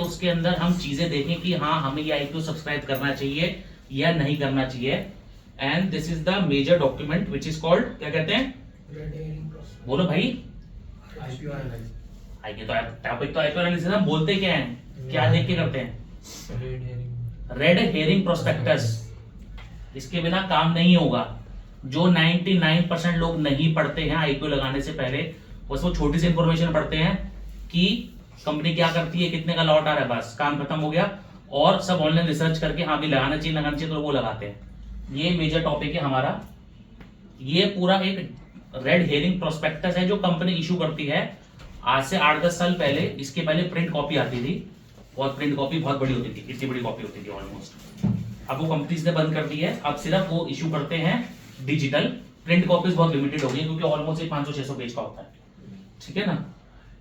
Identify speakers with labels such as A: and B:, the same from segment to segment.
A: तो उसके अंदर हम चीजें देखें कि हाँ हमें ये आईपीओ सब्सक्राइब करना चाहिए या नहीं करना चाहिए। And this is the major document which is called, क्या कहते हैं, बोलो भाई।
B: IPO analysis.
A: आईपीओ तो टॉपिक तो आईपीओ एनालिसिस, हम बोलते क्या हैं, क्या देख के करते हैं, रेड हेरिंग प्रोस्पेक्टस। इसके बिना काम नहीं होगा। जो 99% लोग नहीं पढ़ते हैं आईपीओ लगाने से पहले, बस वो छोटी सी इंफॉर्मेशन पढ़ते हैं कि कंपनी क्या करती है, कितने का लॉट आ रहा है, बस काम खत्म हो गया। और सब ऑनलाइन रिसर्च करके हाँ भी लगाना चाहिए तो वो लगाते हैं। ये मेजर टॉपिक है हमारा। ये पूरा एक रेड हेरिंग प्रोस्पेक्टस है जो कंपनी इशू करती है। आज से 8-10 साल पहले, इसके पहले प्रिंट कॉपी आती थी और प्रिंट कॉपी बहुत बड़ी होती थी, इतनी बड़ी कॉपी होती थी ऑलमोस्ट। अब वो कंपनीज ने बंद कर दी है, अब सिर्फ वो इशू करते हैं डिजिटल। प्रिंट कॉपीज बहुत लिमिटेड हो गई क्योंकि ऑलमोस्ट 500-600 पेज का होता है, ठीक है ना।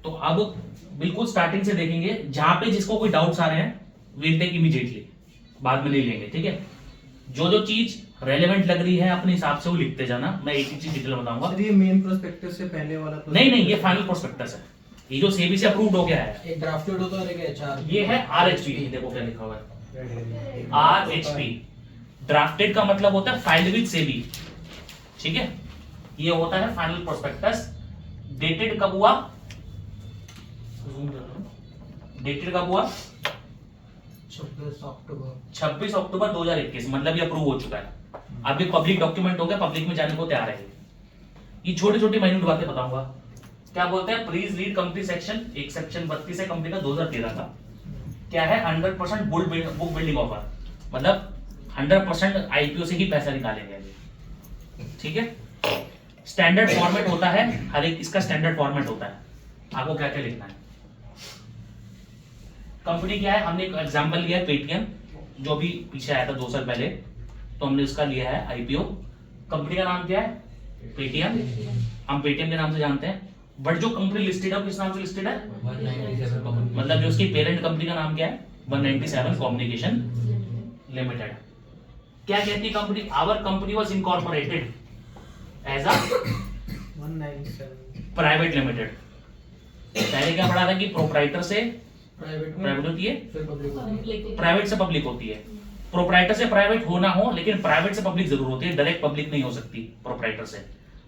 A: तो अब बिल्कुल स्टार्टिंग से देखेंगे, जहां पे जिसको कोई डाउट्स आ रहे हैं विल टेक इमीडिएटली, बाद में नहीं लेंगे, ठीक है। जो जो चीज रेलेवेंट लग रही है अपने हिसाब से वो लिखते जाना, मैं एक ही चीज डिटेल बताऊंगा।
B: ये मेन प्रोस्पेक्टस से पहले वाला
A: नहीं, ये फाइनल प्रोस्पेक्टस है, ये जो सेबी से अप्रूव्ड हो गया है।
C: एक ड्राफ्टेड होता है और एक एचआर।
A: ये है आरएचपी, देखो क्या लिखा हुआ है, आरएचपी। ड्राफ्टेड का मतलब होता है फाइल्ड विद सेबी, ठीक है। ये होता है फाइनल प्रोस्पेक्टस। डेटेड कब हुआ, डेटेड कब हुआ, 26 अक्टूबर 2021, मतलब ये अप्रूव हो चुका है। अब ये पब्लिक डॉक्यूमेंट हो गया, पब्लिक में जाने को तैयार है। ये छोटी छोटी माइन्यूट बातें बताऊंगा। क्या बोलते हैं, प्लीज रीड कंपनी सेक्शन, एक सेक्शन 32 है कंपनी का 2013 का। क्या है, 100% बुक बिल्डिंग ऑफर, मतलब 100% आईपीओ से ही पैसा निकालेंगे, ठीक है। स्टैंडर्ड फॉर्मेट होता है, हर एक इसका स्टैंडर्ड फॉर्मेट होता है। आपको क्या क्या लिखना है। कंपनी क्या है, हमने एक एग्जांपल लिया है पेटीएम, जो भी पीछे आया था 2 साल पहले, तो हमने उसका लिया है आईपीओ। कंपनी का नाम क्या है, पेटीएम, हम पेटीएम के नाम से जानते हैं। बट जो कंपनी लिस्टेड है किस नाम से लिस्टेड है,
C: 197
A: मतलब जो उसकी पेरेंट कंपनी का नाम क्या है, 197 कम्युनिकेशन लिमिटेड। क्या कहती है company, our company was incorporated as a
B: 197
A: private limited. पहले क्या पढ़ा था कि प्रोप्राइटर से
C: प्राइवेट
A: होती है,
C: फिर पब्लिक।
A: प्राइवेट से पब्लिक होती है। प्रोप्राइटर से प्राइवेट होना हो, लेकिन प्राइवेट से पब्लिक जरूर होती है, डायरेक्ट पब्लिक नहीं हो सकती। प्रोप्राइटर से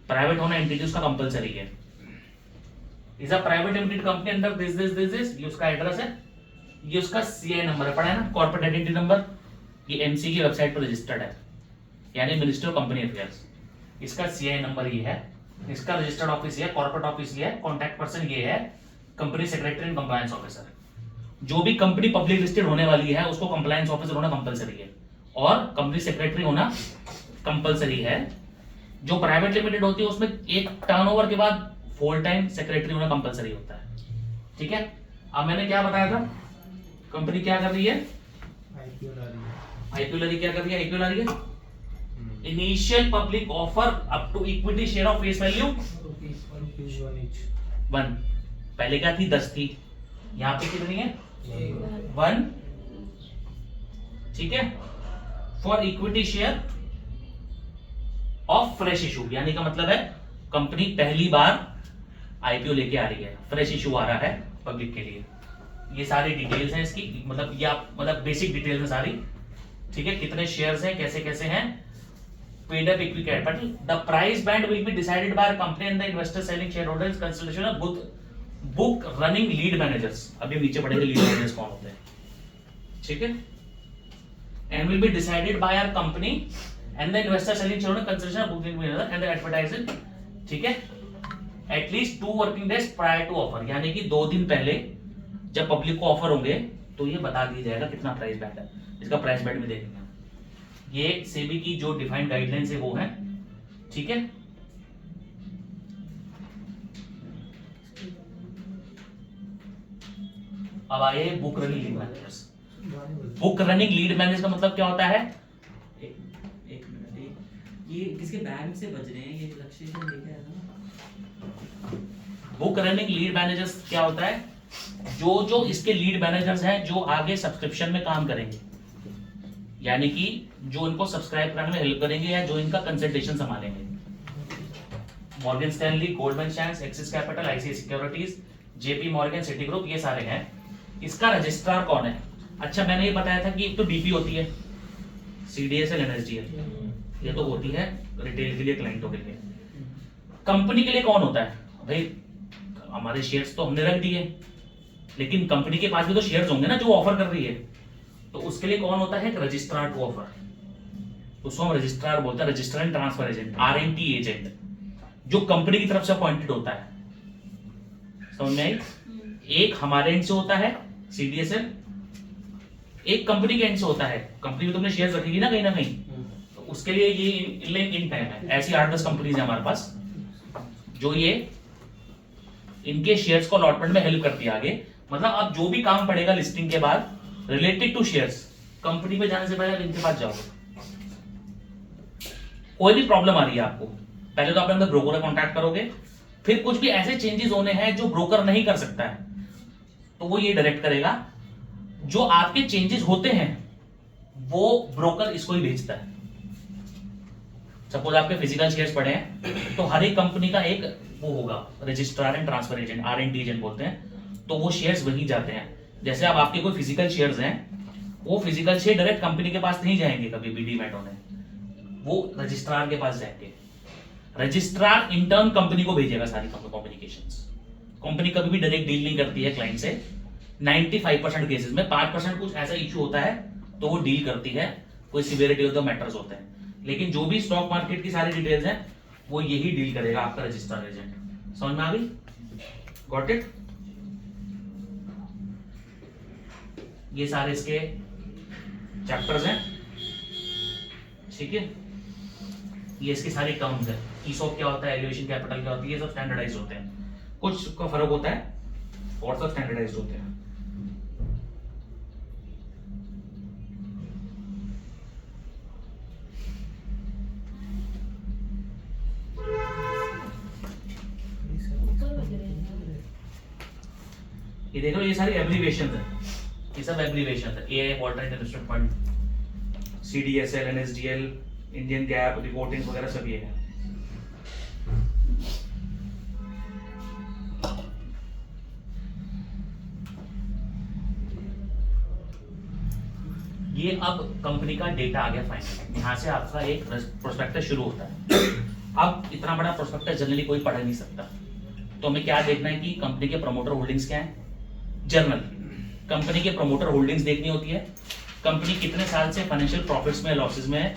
A: प्राइवेट होना एंटिटी उसका कंपलसरी है। Is a private limited company under this, ये उसका एड्रेस है, ये उसका सीआई नंबर है, पढ़ा है ना, कॉर्पोरेट आइडेंटिटी नंबर। ये एमसी की वेबसाइट पर रजिस्टर्ड है, यानी मिनिस्टर ऑफ कंपनी अफेयर्स। इसका सीआई नंबर ये है, इसका रजिस्टर्ड ऑफिस ये है, कॉर्पोरेट ऑफिस ये है, कॉन्टैक्ट पर्सन ये है, company secretary and compliance officer. जो भी कंपनी पब्लिक लिस्टेड होने वाली है उसको कंप्लायंस ऑफिसर होना कंपलसरी है और कंपनी सेक्रेटरी होना कंपलसरी है। जो प्राइवेट लिमिटेड होती है उसमें एक टर्नओवर के बाद फुल टाइम सेक्रेटरी होना कंपलसरी होता है, ठीक है। अब मैंने क्या बताया था, कंपनी क्या कर रही है,
B: आईपीओ ला रही है।
A: आईपीओ ला रही, क्या कर रही है, आईपीओ ला रही है। Initial public offer up to equity share of face value
B: rupees
A: 1। पहले क्या थी, 10 थी, यहाँ पे कितनी है, 1, ठीक है। For equity share of fresh issue, यानी का मतलब है कंपनी पहली बार आईपीओ लेके आ रही है, फ्रेश इशू आ रहा है पब्लिक के लिए। ये सारी डिटेल्स हैं इसकी, मतलब ये आप मतलब बेसिक डिटेल्स है सारी, ठीक है। कितने शेयर्स हैं, कैसे कैसे हैं, paid up equity capital. The price band will be decided by company and the investor selling share holders consultation of book running lead managers. अभी नीचे पढ़ेंगे लीड मैनेजर्स कौन होते हैं, ठीक है। And will be decided by our company and the investor selling shareholder consultation of book lead manager and the advertising, ठीक है। At least 2 working days prior to offer, यानी कि 2 दिन पहले जब पब्लिक को ऑफर होंगे तो ये बता दिया जाएगा कितना प्राइस बैंड है। इसका प्राइस बैंड में देखेंगे, ये सेबी की जो डिफाइंड गाइडलाइंस है वो है, ठीक है। अब आए book running lead managers. Book running lead manager का मतलब क्या होता है,
D: एक मिनट, ये किसके बैंक से बज रहे हैं, ये लक्ष्य से लेके आया था ना।
A: बुक रनिंग लीड मैनेजर्स क्या होता है, जो इसके लीड मैनेजर्स हैं जो आगे सब्सक्रिप्शन में काम करेंगे, यानी कि जो इनको सब्सक्राइब करने में हेल्प करेंगे या जो इनका कंसल्टेशन संभालेंगे। मॉर्गन स्टैनली, गोल्डमैन सैक्स, Axis Capital, ICICI Securities, JP Morgan, Citigroup, ये सारे हैं। इसका रजिस्ट्रार कौन है? अच्छा मैंने ये बताया था कि एक तो डीपी होती है, सीडीएसएल, एनएसडीएल, ये तो होती है रिटेल के लिए, क्लाइंटों के लिए। कंपनी के लिए कौन होता है? भाई हमारे शेयर्स तो हमने रख दिए, लेकिन कंपनी के पास भी तो शेयर्स होंगे ना जो ऑफर कर रही है, तो उसके लिए कौन होता है? एक रजिस्ट्रार टू ऑफर, उसको हम रजिस्ट्रार बोलते हैं, register and transfer agent, RNT agent, जो कंपनी की तरफ से अपॉइंटेड होता है। समझ में आई? एक हमारे एंड से होता है सीडीएसएल, एक कंपनी के एंड से होता है। कंपनी में तुमने शेयर्स रखेगी ना कहीं ना कहीं, तो उसके लिए ये इन टाइम है। ऐसी 8-10 कंपनीज है हमारे पास जो ये इनके शेयर्स को अलॉटमेंट में हेल्प करती है आगे। मतलब अब जो भी काम पड़ेगा लिस्टिंग के बाद रिलेटेड टू शेयर्स, कंपनी पे जाने से पहले इनके पास जाओगे। कोई भी प्रॉब्लम आ रही है आपको, पहले तो आप अपने ब्रोकर से कॉन्टैक्ट करोगे, फिर कुछ भी ऐसे चेंजेस होने हैं जो ब्रोकर नहीं कर सकता है, तो वो ये डायरेक्ट करेगा। जो आपके चेंजेस होते हैं वो ब्रोकर इसको ही भेजता है। सपोज आपके फिजिकल शेयर्स पड़े हैं, तो हर एक कंपनी का एक वो होगा, registrar and transfer agent, RNT agent बोलते हैं, तो वो शेयर्स वहीं जाते हैं। जैसे अब आपके कोई फिजिकल शेयर्स हैं, वो फिजिकल शेयर डायरेक्ट कंपनी के पास नहीं जाएंगे कभी भी डीमैट होने, वो रजिस्ट्रार के पास जाएंगे। रजिस्ट्रार इंटर्न कंपनी को भेजेगा सारी कम्युनिकेशंस। कंपनी कभी भी डायरेक्ट डील नहीं करती है क्लाइंट से 95% केसेस में। 5% कुछ ऐसा इशू होता है तो वो डील करती है, कोई सिवियरिटी ऑफ द मैटर्स होते हैं, लेकिन जो भी स्टॉक मार्केट की सारी डिटेल्स हैं वो यही डील करेगा आपका रजिस्ट्रार एजेंट। समझ में आ गई? Got it? ये सारे इसके चैप्टर्स हैं, ठीक है। ये इसकी सारी टर्म्स है। ईसॉप क्या होता है, एलिवेशन कैपिटल क्या होती है, ये सब स्टैंडर्डाइज्ड होते हैं। कुछ का फर्क होता है और सब स्टैंडर्डाइज्ड होते हैं। ये देखो, ये सारी एब्रीविएशंस है, ये सब एब्रीविएशंस है। AI Walter investment fund, CDSL, NSDL, Indian gap reporting वगैरह सब ये है। ये अब कंपनी का डेटा आ गया फाइनल। यहां से आपका एक प्रोस्पेक्टस शुरू होता है। अब इतना बड़ा प्रोस्पेक्टस जनरली कोई पढ़ नहीं सकता, तो हमें क्या देखना है कि कंपनी के प्रमोटर होल्डिंग्स क्या है। जर्नल कंपनी के प्रमोटर होल्डिंग्स देखनी होती है, कंपनी कितने साल से फाइनेंशियल प्रॉफिट्स में, लॉसेस में है,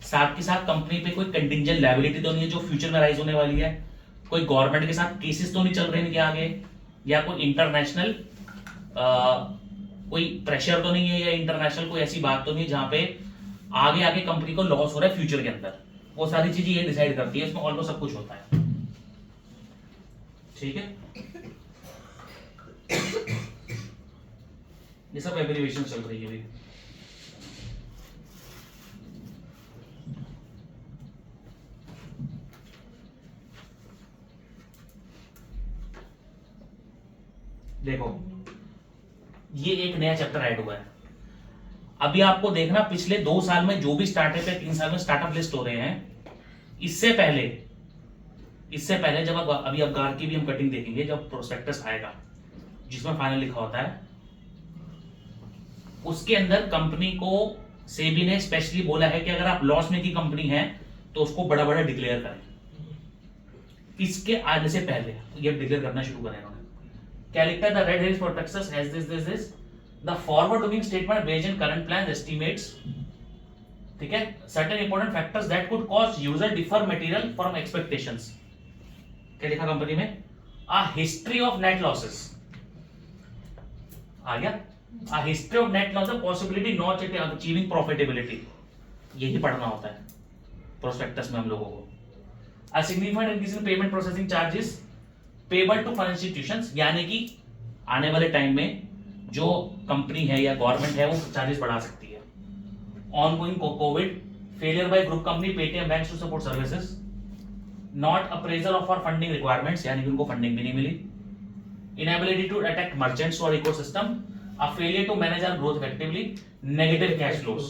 A: साथ के साथ कंपनी पे कोई कंटिंजेंट लायबिलिटी तो नहीं है जो फ्यूचर में राइज होने वाली है, कोई गवर्नमेंट के साथ केसेस तो नहीं चल रहे इनके आगे, या कोई इंटरनेशनल कोई प्रेशर तो नहीं है, या इंटरनेशनल कोई ऐसी बात तो नहीं है जहां पे आगे आगे कंपनी को लॉस हो रहा है फ्यूचर के अंदर। वो सारी चीजें ये डिसाइड करती है, इसमें ऑलमोस्ट सब कुछ होता है, ठीक है। ये सब एब्रीविएशन चल रही है अभी। देखो ये एक नया चैप्टर ऐड हुआ है। अभी आपको देखना पिछले 2 साल में जो भी स्टार्टअप है, 3 साल में स्टार्टअप लिस्ट हो रहे हैं, इससे पहले जब अभी अब गार की भी हम कटिंग देखेंगे, जब प्रोस्पेक्टस आएगा जिसमें फाइनल लिखा होता है, उसके अंदर कंपनी को सेबी ने स्पेशली बोला है कि अगर आप लॉस में की कंपनी है तो उसको बड़ा बड़ा डिक्लेयर करें। इसके आने से पहले ये डिक्लेयर करना शुरू करें इन्होंने। क्या लिखता है? The red herring prospectus has this the forward looking statement based in current plans estimates, ठीक है, certain important factors that could cause user differ material from expectations. क्या लिखा कंपनी में? A history of net losses आ गया। A history of net loss, possibility not achieving profitability, यही पढ़ना होता है प्रोस्पेक्टस में हम लोगों को। A significant increase in payment processing charges payable to financial institutions, यानी कि आने वाले टाइम में जो कंपनी है या गवर्नमेंट है वो चार्जेस बढ़ा सकती है। Ongoing Covid, failure by group company Paytm banks to support services, not appraisal of our funding requirements, यानी कि उनको फंडिंग भी नहीं मिली, इनएबिलिटी टू अटैक मर्चेंट्स और ecosystem, a failure to manage our growth effectively, negative cash flows.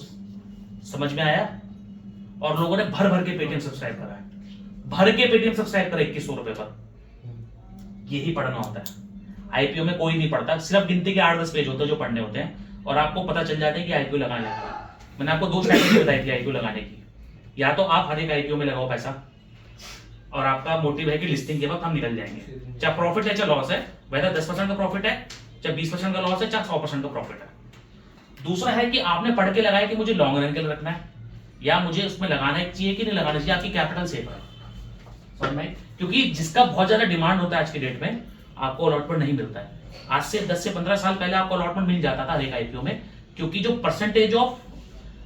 A: समझ में आया? और लोगों ने भर भर के पेटीएम सब्सक्राइब करा है, भर के पेटीएम सब्सक्राइब करा 2100 रुपए पर। यही पढ़ना होता है। आईपीओ में कोई नहीं पढ़ता, सिर्फ गिनती के 8-10 पेज होते हैं जो पढ़ने होते हैं और आपको पता चल जाता है कि आईपीओ लगाने लगा। मैंने आपको 2 स्ट्रैटेजी बताई थी आईपीओ लगाने की। या तो आप हर एक आईपीओ में लगाओ पैसा और आपका मोटिव है कि लिस्टिंग के वक्त हम निकल जाएंगे, चाहे प्रॉफिट है चाहे लॉस है, वैसा 10% का प्रॉफिट है चाहे 20% का लॉस है चाहे 100% का प्रॉफिट है। दूसरा है कि आपने पढ़ के लगाया कि मुझे लॉन्ग रन के लिए रखना है या मुझे उसमें लगाना चाहिए कि नहीं लगाना चाहिए, आपकी कैपिटल सेफ है, समझ में? क्योंकि जिसका बहुत ज्यादा डिमांड होता है आज की डेट में, आपको अलॉटमेंट नहीं मिलता है। आज से 10 से 15 साल पहले आपको अलॉटमेंट मिल जाता था हर एक आईपीओ में, क्योंकि जो परसेंटेज ऑफ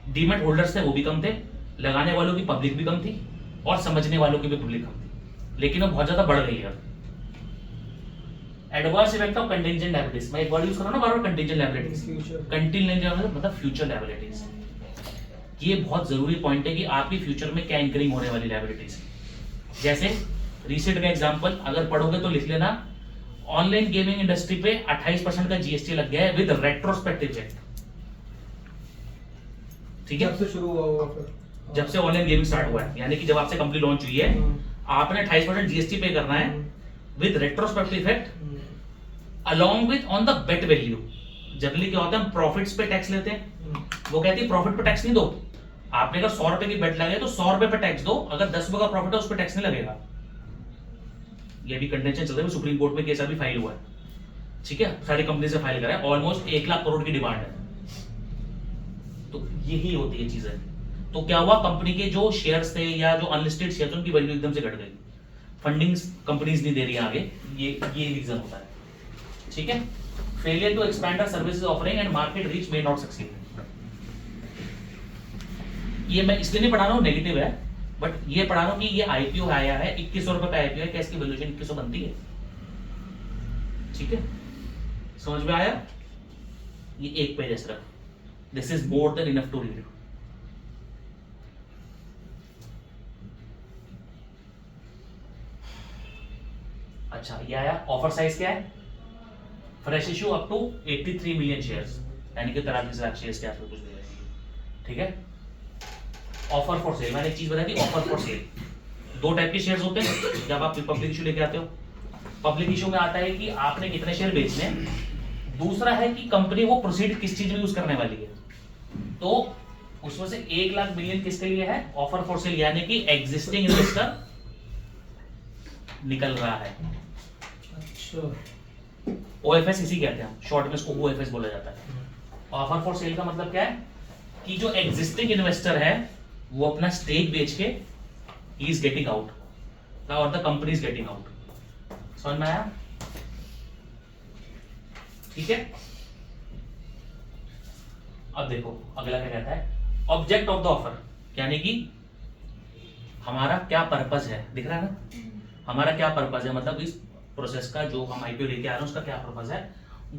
A: डीमेट होल्डर्स थे वो भी कम थे, लगाने वालों की पब्लिक भी कम थी और समझने वालों की भी पब्लिक कम थी, लेकिन वो बहुत ज्यादा बढ़ गई है। Adverse effect of contingent liabilities, मैं एक वर्ड यूज कर रहा हूं ना बार-बार, कंटिंजेंट लायबिलिटीज। कंटिंजेंट मतलब फ्यूचर लायबिलिटीज। ये बहुत जरूरी पॉइंट है कि आपकी फ्यूचर में क्या इंक्रीज होने वाली लायबिलिटीज। जैसे रिसेंट का एग्जांपल अगर पढ़ोगे तो लिख लेना, ऑनलाइन गेमिंग इंडस्ट्री पे 28% का जीएसटी लग गया है विद रेट्रोस्पेक्टिव चेक। ठीक है,
C: जब से शुरू हुआ होगा फिर,
A: जब से ऑनलाइन गेमिंग स्टार्ट हुआ है, यानी कि जब आपसे कंपनी लॉन्च हुई है, आपने 28% जीएसटी पे करना है with retrospective effect along with on the bet value. Generally क्या होता है, हम प्रॉफिट्स पे टैक्स लेते हैं, वो कहती है प्रॉफिट पे टैक्स नहीं दो। आपने अगर 100 रुपए की बेट लगाई तो 100 रुपए पे टैक्स दो, अगर 10 रुपए का प्रॉफिट है उस पर टैक्स नहीं लगेगा। ये भी कंटेंशन चल रहा है, सुप्रीम कोर्ट में केस अभी फाइल हुआ है, ठीक है, सारी कंपनी से फाइल करा है, ऑलमोस्ट 1 लाख करोड़ की डिमांड है। तो यही होती है चीजें। तो क्या हुआ, कंपनी के जो शेयर्स थे या जो अनलिस्टेड शेयर्स उनकी वैल्यू एकदम से घट गई, फंडिंग कंपनीज नहीं दे रही आगे, ये रीजन होता है। ठीक है, failure to expand our services offering and market reach may not succeed. ये मैं इसलिए नहीं पढ़ा रहा हूँ नेगेटिव है, बट ये पढ़ा रहा हूँ कि ये आईपीओ आया है, 2100 रुपए का आईपीओ है, क्या इसकी वैल्यूएशन 2100 बनती है? ठीक है, समझ में आया? ये एक पेज है सिर्फ, this is more than enough to read. अच्छा, ये आया ऑफर साइज क्या है, fresh issue up to 83 million shares, यानी कि 43 लाख शेयर्स के आसपास कुछ दे रहे हैं। ठीक है, ऑफर फॉर सेल, मैंने एक चीज बताई थी, ऑफर फॉर सेल 2 टाइप के शेयर्स होते हैं जब आप पब्लिक इशू लेके आते हो। पब्लिक इशू में आता है कि आपने कितने शेयर बेचने हैं, दूसरा है कि कंपनी वो प्रोसीड किस चीज में यूज करने वाली है। तो उसमें से 1 लाख मिलियन किसके लिए है, ऑफर फॉर सेल, यानी कि एग्जिस्टिंग इन्वेस्टर निकल रहा है।
C: अच्छा,
A: ओएफएस इसी कहते हैं, शॉर्ट में इसको ओएफएस बोला जाता है। ऑफर फॉर सेल का मतलब क्या है कि जो एग्जिस्टिंग इन्वेस्टर है वो अपना स्टेक बेच के ही इज गेटिंग आउट और the company is getting out. समझ में आया? ठीक है, अब देखो अगला क्या कहता है, ऑब्जेक्ट ऑफ द ऑफर, यानी कि हमारा क्या पर्पस है, दिख रहा है ना, हमारा क्या पर्पस है, मतलब इस प्रोसेस का जो हम आईपीओ लेके आ रहे हैं उसका क्या पर्पस है।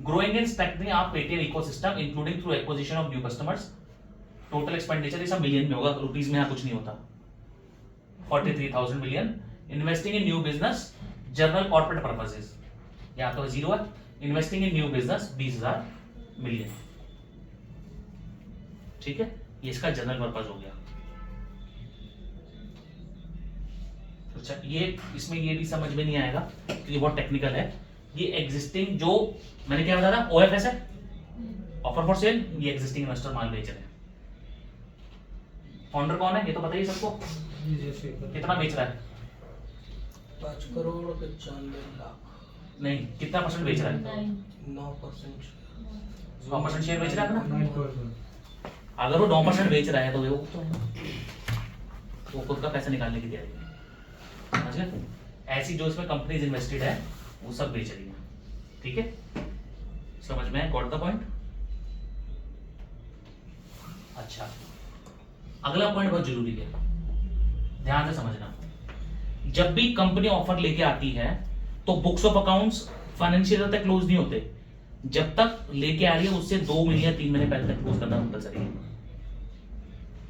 A: Growing and strengthening our Paytm ecosystem including through acquisition of new customers. Total expenditure ये सब मिलियन में होगा, रुपीस में यहाँ कुछ नहीं होता। 43,000 million. Investing in new business general corporate purposes, यहाँ तो 0 है। Investing in new business 20,000 million. ठीक है, ये इसका जनरल पर्पस हो गया। अच्छा, ये इसमें ये भी समझ में नहीं आएगा क्योंकि ये बहुत टेक्निकल है। ये एग्जिस्टिंग जो मैंने क्या बताया था, ओएफएस है, ऑफर फॉर सेल, ये एग्जिस्टिंग इन्वेस्टर माल बेच रहे हैं। फाउंडर कौन है ये तो बताइए सबको, कितना बेच रहा है?
C: 5 करोड़ 95 लाख,
A: नहीं, कितना परसेंट बेच रहा है?
C: 9%।
A: 9% शेयर बेच रहा है ना।
B: 9%।
A: अगर वो 9% बेच रहा है तो वो खुद का पैसा निकालने की तैयारी है, समझ गए? ऐसी जो इसमें कंपनीज इन्वेस्टेड है वो सब बेच रही है। ठीक है, समझ में? Got the point? अच्छा, अगला पॉइंट बहुत जरूरी है, ध्यान से समझना। जब भी कंपनी ऑफर लेके आती है तो बुक्स ऑफ अकाउंट्स फाइनेंशियल तक क्लोज नहीं होते, जब तक लेके आ रही है उससे 2 महीने या 3 महीने पहले तक क्लोज करना कंपलसरी है।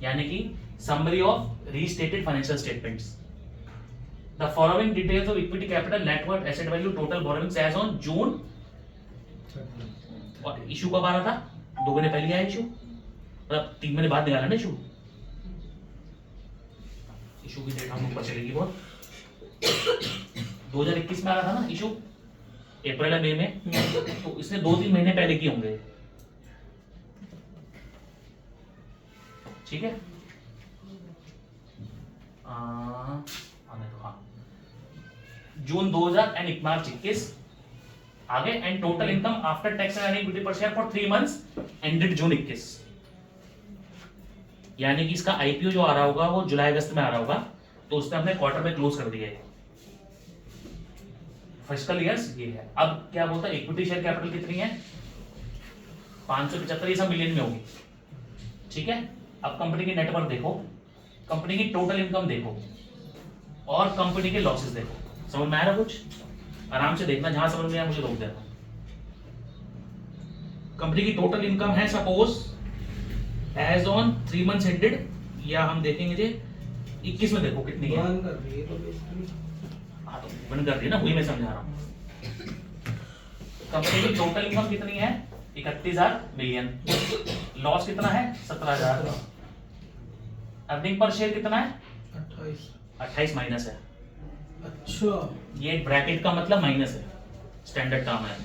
A: यानी कि summary of restated financial statements, the following details of equity capital net worth asset value total borrowings as on June, और इशू कब आ रहा था, 2 महीने पहले आया इशू, मतलब 3 महीने बाद निकाला ना इशू। इशू की डेट हम ऊपर चलेगी बहुत, 2021 में आ रहा था ना इशू, अप्रैल या मई में, तो इसने 2-3 महीने पहले किए होंगे, ठीक है। आने दो, हाँ, जून 2000 एंड मार्च 21 आगे, and total income after tax and equity पर शेयर फॉर 3 मंथ्स एंडेड जून 21, यानी कि इसका आईपीओ जो आ रहा होगा वो जुलाई अगस्त में आ रहा होगा, तो उसने अपने क्वार्टर में क्लोज कर दिया है। फिस्कल ईयर्स ये है। अब क्या बोलता है, इक्विटी शेयर कैपिटल कितनी है, 575, ये सब मिलियन में होगी, ठीक है। अब कंपनी की नेटवर्थ देखो, कंपनी की टोटल इनकम देखो, और कंपनी के लॉसेस देखो। समझ में आ रहा कुछ? आराम से देखना, जहां समझ में आया मुझे रोक देना। कंपनी की टोटल इनकम है suppose as on 3 months ended, या हम देखेंगे जे 21 में देखो कितनी है।
C: बंद कर दिए तो बेसिकली।
A: हाँ तो बंद कर दी ना, वही मैं समझा रहा हूँ। कंपनी की टोटल इनकम कितनी है, 31,000 मिलियन, लॉस कितना है 17,000, अर्निंग पर शेयर कितना है 28 माइनस है।
C: अच्छा,
A: ये ब्रैकेट का मतलब माइनस है, स्टैंडर्ड टर्म है,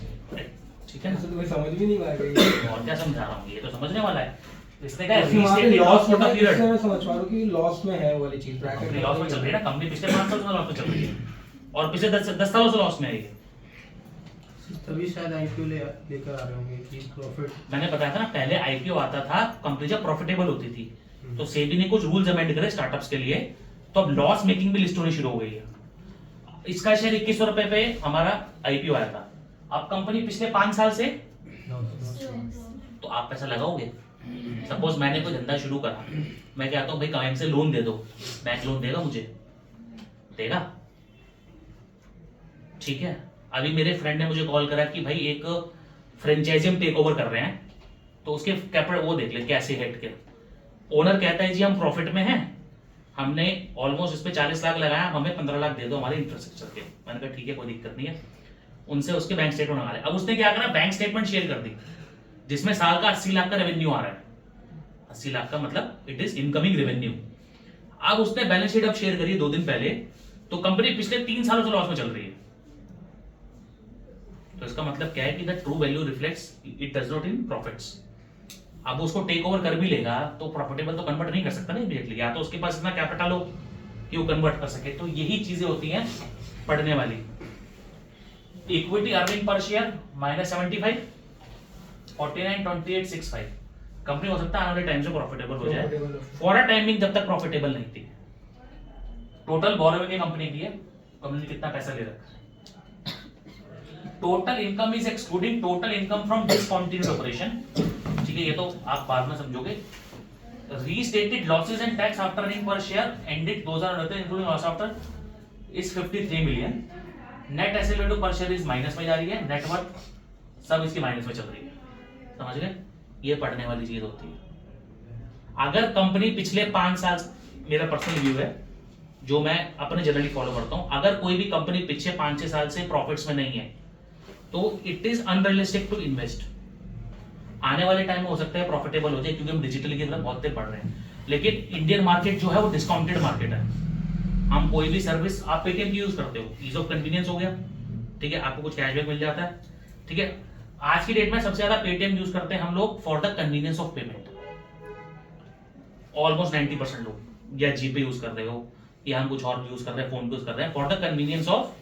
A: ठीक है ना।
C: ऐसे तो मैं समझ भी नहीं पाएगा।
A: और क्या समझा रहा हूँ, ये तो समझने वाला है। इसने कहा
C: वहाँ पे
A: रीस्टेटेड
C: लॉस
A: फॉर द
C: होता है, इससे
A: पीरियड,
C: मैं समझ पा रहा हूँ कि लॉस में है वाली चीज।
A: कंपनी लॉस में चल रही है ना, कंपनी पिछले 5 साल से लॉस में चल रही है, और पिछले 10 सालों से लॉस में है ये।
B: तभी शायद आईपीओ लेकर आ रहे होंगे कि प्रॉफिट।
A: मैंने बताया था ना, पहले आईपीओ आता था कंपनी जब प्रॉफिटेबल होती थी, तो सेबी ने कुछ रूल्स अमेंड करे स्टार्टअप्स के लिए, तो अब लॉस मेकिंग भी लिस्ट होनी शुरू हो गई है। इसका शेयर 2100 रुपए पे हमारा आईपीओ आया था, अब कंपनी पिछले 5 साल से, तो आप पैसा लगाओगे। सपोज मैंने कोई धंधा शुरू करा, मैं कहता हूँ भाई बैंक से लोन दे दो, बैंक लोन देगा मुझे, देगा, ठीक है। अभी मेरे फ्रेंड ने मुझे कॉल करा कि भाई एक फ्रेंचाइजी हम टेक ओवर कर रहे हैं, तो उसके कैपिटल वो देख ले कैसे हेड के। ओनर कहता है जी हम प्रॉफिट में हैं, हमने ऑलमोस्ट इस पे 40 लाख लगाया, हमें 15 लाख दे दो हमारे इंफ्रास्ट्रक्चर के। मैंने कहा ठीक है कोई दिक्कत नहीं है, उनसे उसके बैंक स्टेटमेंट मंगा ले। अब उसने क्या करा, बैंक स्टेटमेंट शेयर कर दी जिसमें साल का 80 लाख का रेवेन्यू आ रहा है। 80 लाख का मतलब इट इज इनकमिंग रेवेन्यू। अब उसने बैलेंस शीट अब शेयर करी 2 दिन पहले, तो कंपनी पिछले 3 सालों से लॉस में चल रही है। तो इसका मतलब क्या है कि the true value reflects it does not in profits. अब उसको टेक ओवर कर भी लेगा तो प्रॉफिटेबल तो कन्वर्ट नहीं कर सकता ना इमीडिएटली, या तो उसके पास इतना कैपिटल हो कि वो कन्वर्ट कर सके। तो यही चीजें होती हैं पढ़ने वाली। Equity earning per share -75, 49.2865। Company हो सकता है आने वाले टाइम से प्रॉफिटेबल हो जाए, फॉर अ टाइमिंग जब तक प्रॉफिटेबल नहीं थी। टोटल बोरोइंग कंपनी की है, कंपनी ने कितना पैसा ले रखा है। Total income is excluding total income from discontinued operation, ठीक है, ये तो आप बाद में समझोगे। Restated losses and tax after earning per share ended 2019 including loss after is 53 million. Net asset value पर शेयर इज माइनस में जा रही है, नेटवर्थ सब इसकी माइनस में चल रही है। समझ गए? ये पढ़ने वाली चीज होती है। अगर कंपनी पिछले 5 साल, मेरा पर्सनल व्यू है जो मैं अपने जनरली फॉलो करता हूं, अगर कोई भी कंपनी पिछले 5-6 साल से प्रॉफिट्स में नहीं है तो it is unrealistic to invest. आने वाले टाइम में हो सकता है प्रॉफिटेबल हो जाए क्योंकि हम डिजिटल की तरफ बहुत पढ़ रहे हैं, लेकिन इंडियन मार्केट जो है वो डिस्काउंटेड मार्केट है। हम कोई भी सर्विस, आप पेटीएम की यूज करते हो, ईज ऑफ कन्वीनियंस हो गया, ठीक है, आपको कुछ कैशबैक मिल जाता है, ठीक है। आज की डेट में सबसे ज्यादा पेटीएम यूज करते हैं हम लोग for the convenience of payment, almost 90% लोग, या जीपे यूज कर रहे हो या हम कुछ और यूज कर रहे हैं, फोन पे यूज कर रहे हैं for the convenience of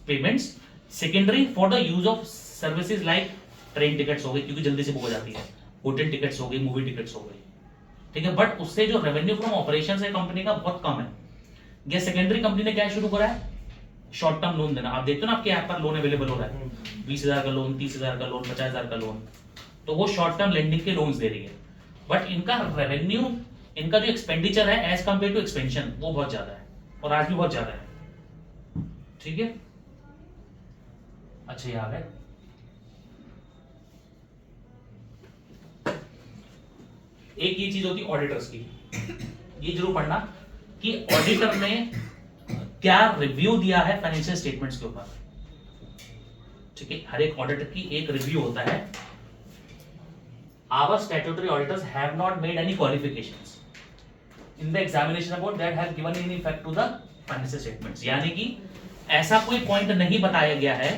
A: payments. Secondary for the use of services like train tickets हो गई क्योंकि जल्दी से बुक हो जाती है, होटल टिकट्स हो गई, मूवी टिकट्स हो गई, ठीक है। बट उससे जो रेवेन्यू फ्रॉम ऑपरेशन है कंपनी का बहुत कम है। ये सेकेंडरी कंपनी ने क्या शुरू करा है, शॉर्ट टर्म लोन देना। आप देखते हो ना आपके ऐप पर लोन अवेलेबल हो रहा है, 20,000 का लोन, 30,000 का लोन, 50,000 का लोन, तो वो शॉर्ट टर्म लेंडिंग के लोन्स दे रही है। बट इनका रेवेन्यू, इनका जो एक्सपेंडिचर है एज कंपेयर टू एक्सपेंशन वो बहुत ज्यादा है, और आज भी बहुत ज्यादा है, ठीक है। अच्छा, ये आ गए। एक ये चीज होती है ऑडिटर्स की, ये जरूर पढ़ना कि ऑडिटर ने क्या रिव्यू दिया है फाइनेंशियल स्टेटमेंट्स के ऊपर, ठीक है। हर एक ऑडिटर की एक रिव्यू होता है। Our statutory auditors have not made any qualifications in the examination report that have given any effect to the financial statements, यानी कि ऐसा कोई पॉइंट नहीं बताया गया है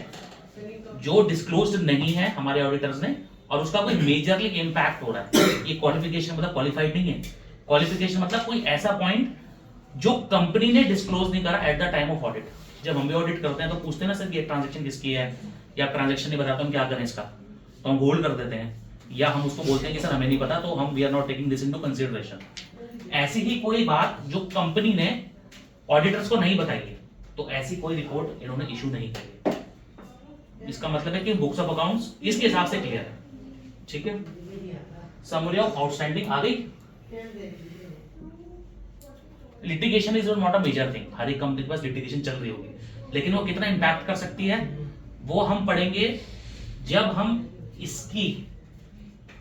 A: जो डिस्क्लोज्ड नहीं है हमारे ऑडिटर्स ने और उसका कोई मेजरली इंपैक्ट हो रहा है। ये क्वालिफिकेशन मतलब क्वालिफाइड नहीं है, क्वालिफिकेशन मतलब कोई ऐसा पॉइंट जो कंपनी ने डिस्क्लोज नहीं करा at the time of audit. जब हम भी ऑडिट करते हैं तो पूछते हैं ना सर ये ट्रांजैक्शन किसकी है, या ट्रांजैक्शन नहीं बताता हम क्या करें इसका, तो हम होल्ड कर देते हैं, या हम उसको बोलते हैं कि सर हमें नहीं पता, तो हम we are not taking this into consideration. ऐसी ही कोई बात जो कंपनी ने ऑडिटर्स को नहीं बताई है, तो ऐसी कोई रिपोर्ट इन्होंने इशू नहीं करी है। इसका मतलब है कि बुक्स ऑफ अकाउंट्स इसके हिसाब से क्लियर है। ठीक है, समरी ऑफ आउटस्टैंडिंग आ गई। Litigation is not a major thing, हर एक कंपनी के पास लिटिगेशन चल रही होगी, लेकिन वो कितना इंपैक्ट कर सकती है वो हम पढ़ेंगे जब हम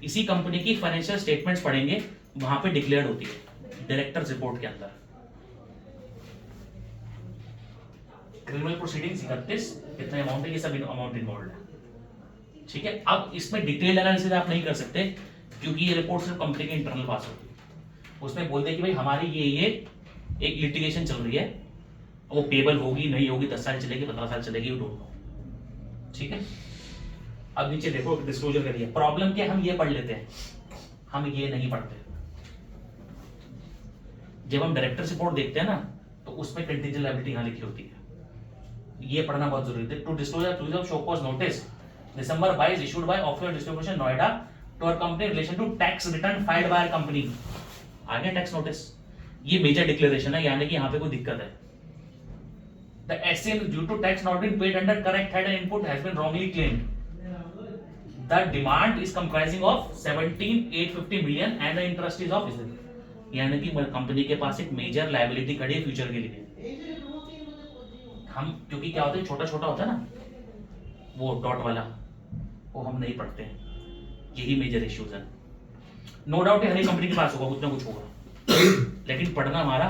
A: इसी कंपनी की फाइनेंशियल स्टेटमेंट्स पढ़ेंगे, वहां पे डिक्लेयर्ड होती है डायरेक्टर्स रिपोर्ट के अंदर। क्रिमिनल प्रोसीडिंग्स 31 कितने अमाउंट है, ये सब अमाउंट इन्वॉल्व है। ठीक है, अब इसमें डिटेल एनालिसिस आप नहीं कर सकते क्योंकि ये रिपोर्ट सिर्फ कंपनी के इंटरनल पास होती है। उसमें बोलते हैं कि भाई हमारी ये एक लिटिगेशन चल रही है, वो पेबल होगी नहीं होगी, 10 साल चलेगी 15 साल चलेगी, यू डोंट नो। ठीक है, अब नीचे देखो डिस्क्लोजर करिए। प्रॉब्लम क्या, हम ये पढ़ लेते हैं, हम ये नहीं पढ़ते। जब हम डायरेक्टर्स रिपोर्ट देखते हैं ना तो उसमें कंटीजेंट लायबिलिटी यहां लिखी होती है, ये पढ़ना बहुत जरूरी है। To disclosure of show cause notice December 22 issued by Office of Distribution Noida to our company in relation to tax return filed by our company। आगे टैक्स नोटिस, ये मेजर डिक्लेरेशन है, यानी कि यहाँ पे कोई दिक्कत है। The SN due to tax not being paid under correct head and input has been wrongly claimed. The demand is comprising of 17,850 million and the interest is of, यानी कि कंपनी के पास एक मेजर लायबिलिटी खड़ी है future के लिए। हम क्योंकि क्या होता है छोटा छोटा होता है ना वो डॉट वाला, वो हम नहीं पढ़ते हैं, यही मेजर इश्यूज है। नो डाउट हर एक कंपनी के पास होगा, कुछ ना कुछ होगा, लेकिन पढ़ना हमारा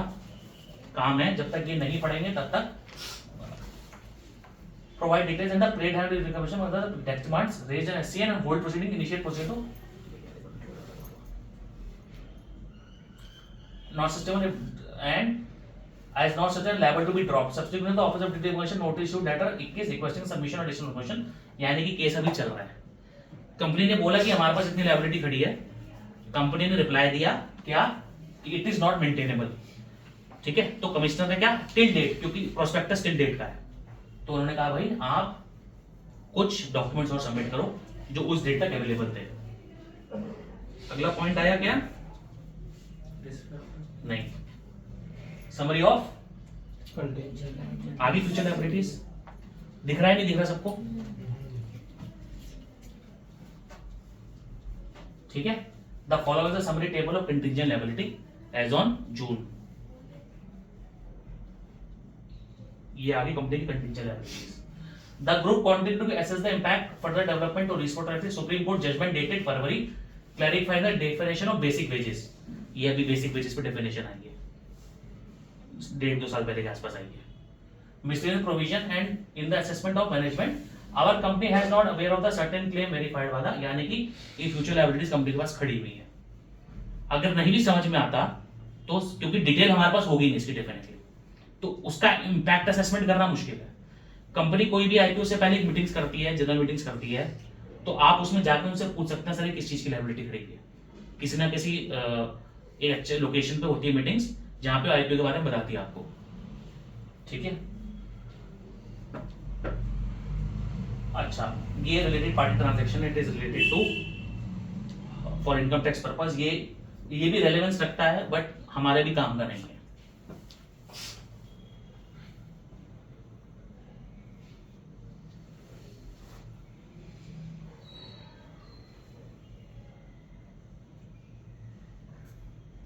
A: काम है। जब तक ये नहीं पढ़ेंगे तब तक provide details in the plate hand recommendation of the tax demands raise an SCN and hold proceeding initiate proceeding to not system and as not such and liable to be dropped subsequently the office of determination notice issued letter 21 requesting submission of additional information। यानी कि case अभी चल रहा है। Company ने बोला कि हमारे पास इतनी लायबिलिटी खड़ी है, कंपनी ने रिप्लाई दिया क्या, इट इज नॉट मेंटेनेबल। ठीक है, तो कमिश्नर ने क्या टिल डेट, क्योंकि प्रोस्पेक्टस टिल डेट का है, तो उन्होंने कहा भाई आप कुछ डॉक्यूमेंट्स और सबमिट करो जो उस डेट तक अवेलेबल थे। अगला पॉइंट आया क्या, नहीं, समरी ऑफ आगे फ्यूचर लायबिलिटीज दिख रहा है, नहीं दिख रहा सबको? ठीक है, the following is the summary table of contingent liability as on June. ये आगे कंपनी की contingent liabilities. The group continue to assess the impact further development और report supreme court judgement dated February clarify the definition of basic wages. ये अभी basic wages पे definition आई है, 1.5-2 साल पहले के आसपास आई है। Miscellaneous provision and in the assessment of management our company has not aware of the certain claim verified वाला, यानी कि ये फ्यूचर लायबिलिटीज कंपनी के पास खड़ी हुई है। अगर नहीं भी समझ में आता तो क्योंकि डिटेल हमारे पास होगी नहीं इसकी डेफिनेटली, तो उसका इंपैक्ट असेसमेंट करना मुश्किल है। कंपनी कोई भी आईपीओ से पहले मीटिंग्स करती है, जनरल मीटिंग्स करती है, तो आप उसमें जाकर उनसे पूछ सकते हैं सर किस चीज की लायबिलिटी खड़ी है। किसी ना किसी एक अच्छे लोकेशन पे होती है मीटिंग्स जहां पे आईपीओ के बारे में बताती है आपको। ठीक है, अच्छा, ये related party transaction, it is related to for income tax purpose. ये भी रेलेवेंस रखता है बट हमारे भी काम का नहीं है।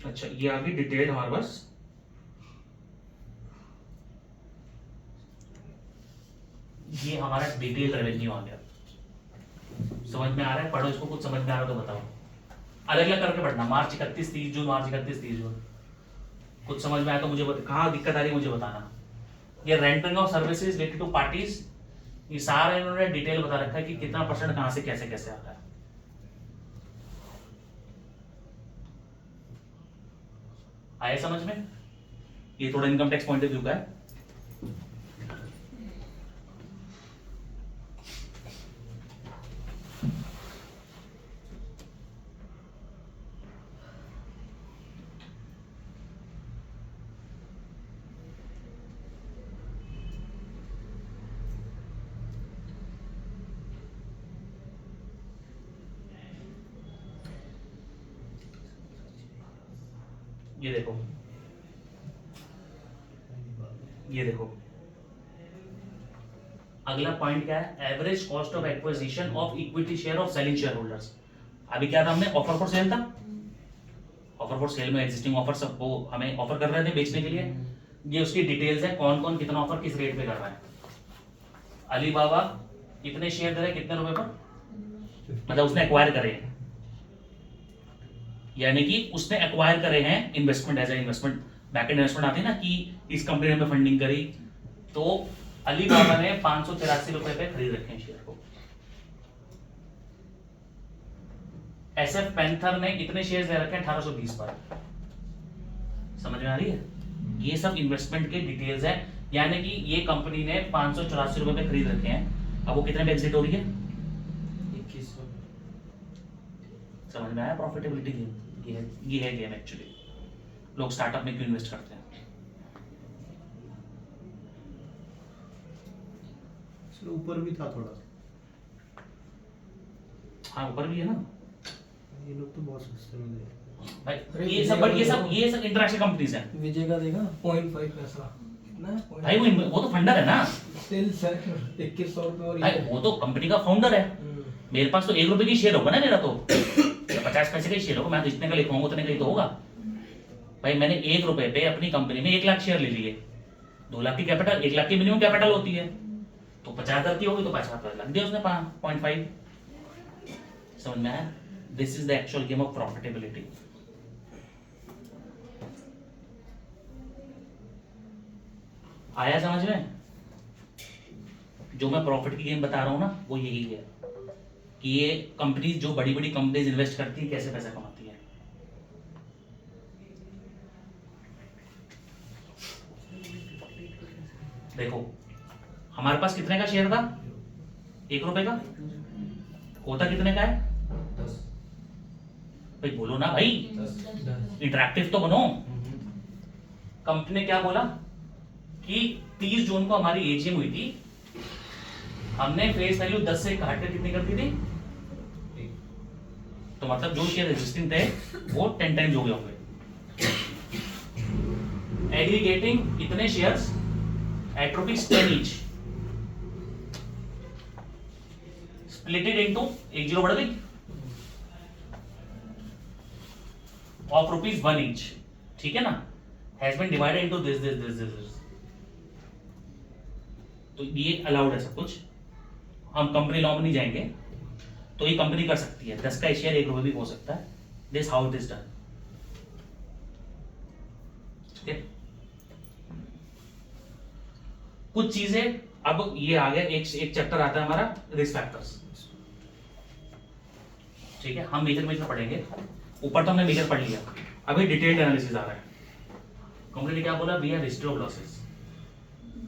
A: अच्छा, ये आगे डिटेल हमारे पास ये हमारा डिटेल रेवेन्यू आ गया। समझ में आ रहा है? पढ़ो इसको, कुछ समझ में आ रहा है तो बताओ। अलग अलग करके पढ़ना, मार्च 31 30 जून, मार्च 31 30 जून। कुछ समझ में आया तो मुझे कहाँ दिक्कत आ रही है मुझे बताना। ये renting of services related to parties, ये सारा इन्होंने डिटेल बता रखा है कि कितना परसेंट कहां से कैसे कैसे आता है। आया समझ में? ये थोड़ा income tax point of view का है। ये देखो, ये देखो, अगला पॉइंट क्या है, average cost of acquisition of equity share of selling share holders. अभी क्या था, हमने ऑफर फॉर सेल था, ऑफर फॉर सेल में एग्जिस्टिंग ऑफर सबको हमें ऑफर कर रहे थे बेचने के लिए। ये उसकी डिटेल्स है, कौन कौन कितना ऑफर किस रेट पे कर रहा है। अलीबाबा कितने शेयर दे रहे हैं, कितने रुपए पर, मतलब उसने एक्वायर करे हैं, यानी कि उसने एक्वायर करे हैं investment as a investment, back end investment आती है ना कि इस कंपनी ने हमें फंडिंग करी, तो अलीबाबा ने 583 रुपए पे खरीद रखे हैं शेयर को। एसएफ पैंथर ने कितने शेयर दे रखे हैं, 1820 पर। समझ में आ रही है, ये सब इन्वेस्टमेंट के डिटेल्स है, यानी कि ये कंपनी ने 584 रुपए पे खरीद रखे हैं, अब वो कितने पे एग्जिट हो रही है,
C: 2100।
A: समझ में आया प्रॉफिटेबिलिटी गेम, ये है गेम एक्चुअली। लोग स्टार्टअप में क्यों इन्वेस्ट करते हैं।
B: इसमें ऊपर भी था थोड़ा,
A: हाँ ऊपर भी है ना
B: ये लोग तो बहुत सस्ते में दे रहे हैं।
A: भाई,
C: अरे
A: ये सब इंटरनेशनल कंपनीज हैं
C: विजय का देखा 0.5 पैसा कितना है?
A: भाई, वो तो फंडर है ना
C: सेल्स है 2100 रुपए और
A: भाई, वो तो कंपनी का फाउंडर है। मेरे पास तो 1 रुपए की शेयर होगा ना मेरा, तो 50 पैसे का शेयर होगा, मैं तो जितने का लिखवाऊंगा उतने का ही तो होगा। भाई मैंने 1 रुपए पे अपनी कंपनी में 1 लाख शेयर ले लिए, 2 लाख की कैपिटल, 1 लाख की मिनिमम कैपिटल होती है, तो 50,000 की होगी तो 50 लाख दिया उसने 0.5। समझ में आया, this is the actual game of profitability. आया समझ में, जो मैं प्रॉफिट की गेम बता रहा हूं ना वो यही है कि ये कंपनी, जो बड़ी बड़ी कंपनीज इन्वेस्ट करती है, कैसे पैसा कमाती है। देखो हमारे पास कितने का शेयर था, 1 रुपए का, होता कितने का है,
C: 10
A: भाई बोलो ना भाई,
C: 10
A: इंटरेक्टिव तो बनो। कंपनी ने क्या बोला कि 30 जून को हमारी एजीएम हुई थी, हमने फेस वैल्यू 10 से घटाकर कितनी कर दी थी, तो मतलब जो शेयर एग्जिस्टिंग थे वो 10 टाइम्स हो गए होंगे। एग्रीगेटिंग इतने shares at ₹10 each, splitted into, एक जीरो बढ़ गई, ऑफ ₹1 ईच, ठीक है ना, has been divided into this. तो ये अलाउड है सब कुछ, हम कंपनी लॉ में नहीं जाएंगे, तो ये कंपनी कर सकती है, 10 का शेयर 1 रुपए भी हो सकता है, this how it is done. ठीक है, कुछ चीजें, अब ये आ गया, एक चैप्टर आता है हमारा रिस्क फैक्टर्स। ठीक है, हम मेजर पढ़ेंगे, ऊपर तो हमने मेजर पढ़ लिया, अभी डिटेल्ड एनालिसिस आ रहा है। कंपनी ने क्या बोला, we are history of losses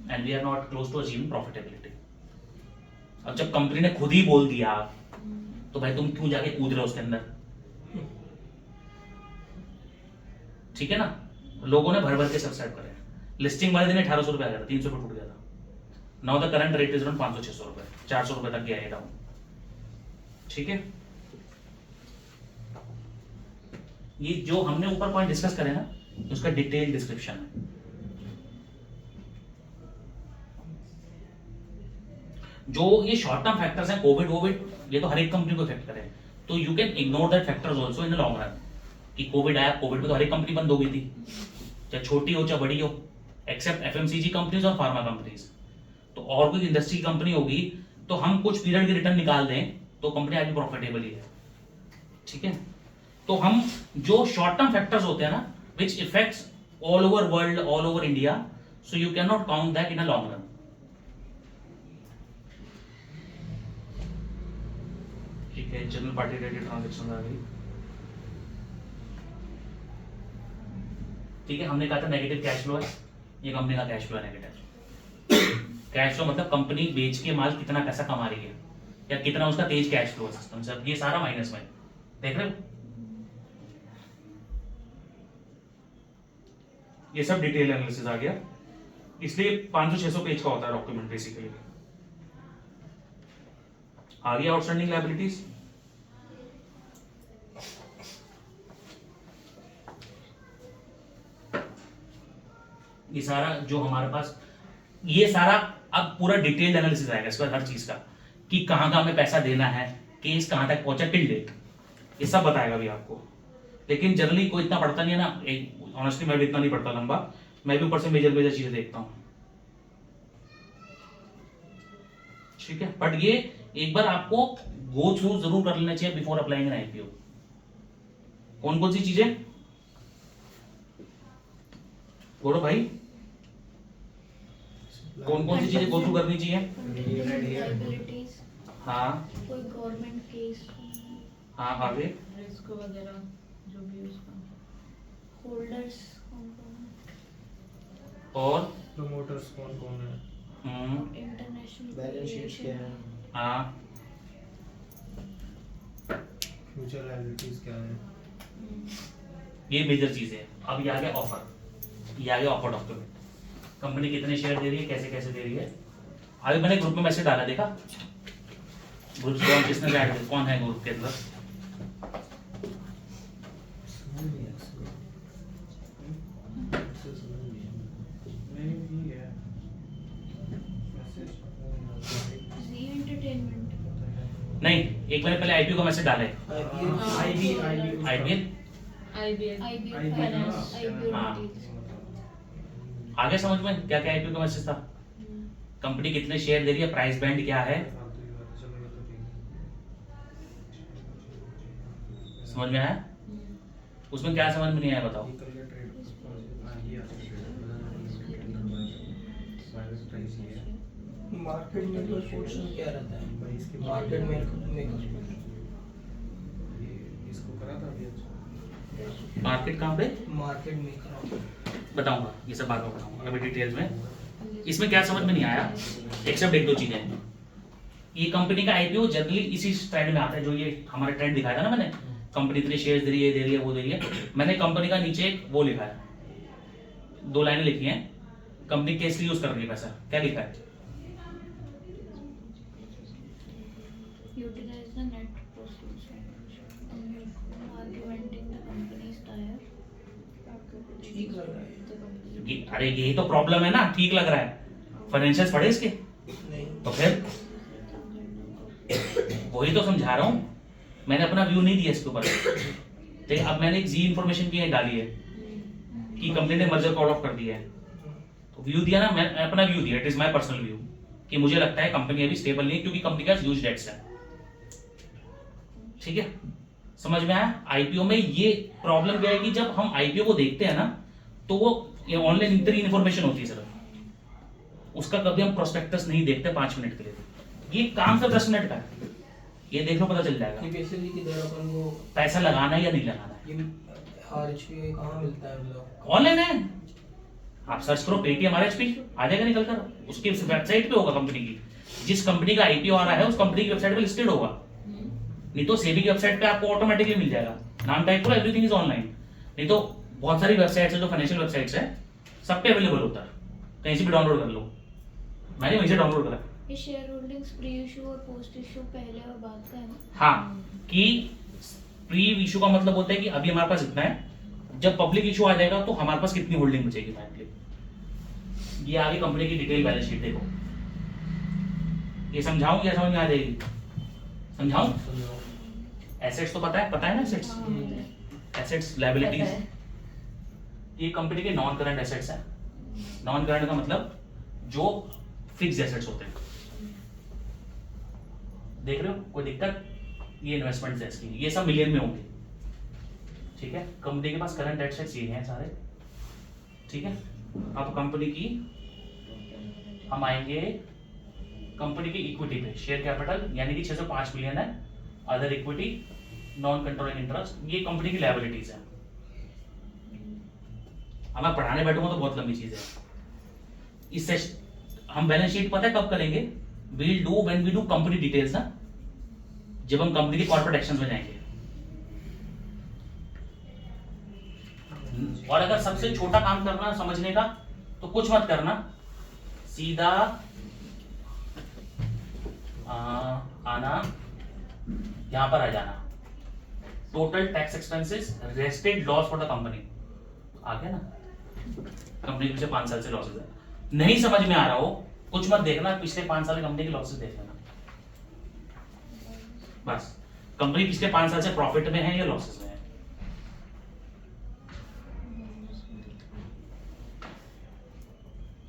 A: and we are not close to achieving profitability. अब जब कंपनी ने खुद ही बोल दिया, तो भाई तुम क्यों जाके कूद रहे हो उसके अंदर। ठीक है ना, लोगों ने भर भर के सब्सक्राइब करे, लिस्टिंग वाले दिन 1800 रुपए आ गया था, 300 रुपए टूट गया था। Now the current rate is around 500-600 रुपए, 400 रुपए तक गया है डाउन। ठीक है, ये जो हमने ऊपर पॉइंट डिस्कस करे ना, उसका डिटेल डिस्क्रिप्शन है। जो ये शॉर्ट टर्म फैक्टर्स हैं, कोविड, ये तो हर एक कंपनी को इफेक्ट करे, तो you can ignore that factors also in the long run. कि कोविड आया, कोविड में तो हर एक कंपनी बंद हो गई थी, चाहे छोटी हो चाहे बड़ी हो, एक्सेप्ट एफएमसीजी कंपनीज और फार्मा कंपनीज। तो और कोई इंडस्ट्री की कंपनी होगी, तो हम कुछ पीरियड की रिटर्न निकाल दें तो कंपनी आज भी प्रॉफिटेबल ही है। ठीक है, तो हम जो शॉर्ट टर्म फैक्टर्स होते हैं ना, which effects all over world, all over India, so you can not count that in a long run. ठीक है, जनरल पार्टी रिलेटेड ट्रांजैक्शन आ गई। ठीक है, हमने कहा था नेगेटिव कैश फ्लो है, ये कंपनी का कैश फ्लो है नेगेटिव। कैश फ्लो मतलब कंपनी बेच के माल कितना पैसा कमा रही है, या कितना उसका तेज कैश फ्लो है सिस्टम से, अब ये सारा माइनस में, देख रहे हो। ये सब डिटेल एनालिसिस आ गया, इसलिए 500-600 पेज का होता है डॉक्यूमेंट बेसिकली। आ गया आउटस्टैंडिंग लायबिलिटीज। ये सारा जो हमारे पास, ये सारा अब पूरा डिटेल्ड एनालिसिस आएगा इस पर हर चीज का, कि कहाँ कहाँ हमें पैसा देना है, केस कहाँ तक पहुंचा टिल डेट, ये सब बताएगा भी आपको। लेकिन जनरली कोई इतना पढ़ता नहीं है ना, एक ऑनेस्टली मैं भी इतना नहीं पढ़ता लंबा, मैं भी ऊपर से मेजर मेजर चीजें देखता हूँ, ठीक है। बट ये एक बार आपको गो थ्रू जरूर कर लेना चाहिए बिफोर अप्लाइंग एन आईपीओ। कौन कौन सी चीजें बोलो भाई, कौन कौन सी चीजें गो थ्रू करनी चाहिए?
E: लायबिलिटीज,
A: हाँ
E: कोई गवर्नमेंट केस,
A: हाँ, आगे
F: रिस्क वगैरह जो भी उसका,
E: होल्डर्स कौन कौन है,
A: और
B: प्रमोटर्स कौन कौन है,
E: इंटरनेशनल
B: बैलेंस शीट क्या है,
A: हाँ,
B: फ्यूचर लायबिलिटीज क्या है।
A: ये मेजर चीजें हैं। अब ये आ गया ऑफर, ये आ गया ऑफर डॉक्यूमेंट, कंपनी कितने शेयर दे रही है, कैसे कैसे दे रही है। अभी मैंने ग्रुप में मैसेज डाला, देखा ग्रुप से कौन किसने ऐड किया, कौन है ग्रुप के अंदर?
E: जी एंटरटेनमेंट,
A: नहीं, एक मैंने पहले आईपीओ का मैसेज डाला है,
B: IBL
A: IPL
F: IBL
E: IBL finance, IPO
A: हाँ।
E: डिटेल्स,
A: आगे समझ में क्या क्या आईपीओ का मैसेज था, कंपनी कितने शेयर दे रही है, प्राइस बैंड क्या है, समझ में आया? उसमें क्या समझ में नहीं आया बताओ?
C: मार्केट में तो पोर्शन क्या रहता है, मार्केट में
B: इसको करा था अभी।
A: मार्केट कहाँ पे
C: मार्केट मेकर
A: बताऊंगा, ये सब बात में बताऊंगा अभी डिटेल्स में। इसमें क्या समझ में नहीं आया, एक्सेप्ट एक दो चीजें। ये कंपनी का आईपीओ जनरली इसी ट्रेंड में आता है, जो ये हमारा ट्रेंड दिखाया था ना मैंने, कंपनी इतने शेयर्स दे रही है, दे रही है, वो दे रही है। मैंने कंपनी का नीचे एक वो लिखा है, 2 लाइनें लिखी हैं, कंपनी केस यूज कर रही है पैसा, क्या लिखा है?
E: Utilise the net proceeds augmenting the company's tier,
C: ठीक लग रहा है
A: अरे यही तो प्रॉब्लम है ना, ठीक लग रहा है, फाइनेंशियल्स पढ़े इसके
C: नहीं।
A: तो फिर वही तो समझा रहा हूं, मैंने अपना व्यू नहीं दिया इसके ऊपर। देखिए अब मैंने एक जी इन्फॉर्मेशन की डाली है कि कंपनी ने मर्जर कॉल ऑफ कर दिया है, तो व्यू दिया ना, मैं अपना व्यू दिया, it is my personal view, कि मुझे लगता है कंपनी अभी स्टेबल नहीं है, क्योंकि कंपनी का ह्यूज डेट्स है, ठीक है। समझ में आया? आईपीओ में ये प्रॉब्लम क्या है कि जब हम आईपीओ को देखते हैं ना, तो वो ऑनलाइन इतनी इन्फॉर्मेशन होती है सर, उसका कभी हम प्रोस्पेक्टस नहीं देखते 5 मिनट के लिए, ये काम सिर्फ 10 मिनट का है, ये देख लो पता चल जाएगा
C: ये बेसिकली किधर अपन को
A: पैसा लगाना है या नहीं लगाना है।
C: ये आरएचपी कहाँ मिलता है मतलब?
A: ऑनलाइन है, आप सर्च करो पेटीएम आरएचपी, आ जाएगा निकल कर, उसकी वेबसाइट पे होगा कंपनी की, जिस कंपनी का आईपीओ आ रहा है उस कंपनी की वेबसाइट पे लिस्टेड होगा, नहीं तो सेबी की वेबसाइट पे आपको ऑटोमेटिकली मिल जाएगा, नाम टाइप करो, एवरीथिंग इज ऑनलाइन। नहीं तो बहुत सारी वेबसाइट्स है जो फाइनेंशियल वेबसाइट्स है, सब पे अवेलेबल होता है, कहीं से भी डाउनलोड कर लो, मैंने वहीं से डाउनलोड करा।
E: ये शेयर होल्डिंग्स प्री इशू और पोस्ट इशू पहले और बाद का है ना?
A: हाँ, कि प्री इशू का मतलब होता है कि अभी हमारे पास इतना है, जब पब्लिक इशू आ जाएगा तो हमारे पास कितनी होल्डिंग बचेगी फाइनली। ये आगे कंपनी की डिटेल बैलेंस शीट देखो, ये समझाऊं या समझ में आ जाएगी? समझाऊं? एसेट्स तो पता है ना, एसेट्स, एसेट्स लायबिलिटीज, ये कंपनी के नॉन करंट एसेट्स है। नॉन करंट का मतलब जो फिक्स एसेट्स होते हैं, देख रहे हो कोई दिक्कत? ये इन्वेस्टमेंट्स है इसकी, ये सब मिलियन में होंगे, ठीक है। कंपनी के पास करंट एसेट्स ये हैं सारे, ठीक है। अब कंपनी की हम आएंगे कंपनी की इक्विटी पे, शेयर कैपिटल यानी कि 605 मिलियन है, other equity, non controlling interest, ये कंपनी की लायबिलिटीज है। अब मैं पढ़ाने बैठूंगा तो बहुत लंबी चीज है, इससे हम बैलेंस शीट पता है कब करेंगे? We'll do when we do company details ना, जब हम कंपनी के कॉर्पोरेट एक्शंस में जाएंगे। और अगर सबसे छोटा काम करना समझने का तो कुछ मत करना, सीधा आना, यहां पर आ जाना, total tax expenses, restated loss for the company, आ गया ना। कंपनी के पिछले 5 साल से लॉसेस है। नहीं समझ में आ रहा हो कुछ मत देखना, पिछले 5 साल की कंपनी के लॉसेस देख लेना बस। कंपनी पिछले 5 साल से प्रॉफिट में है या लॉसेस में है।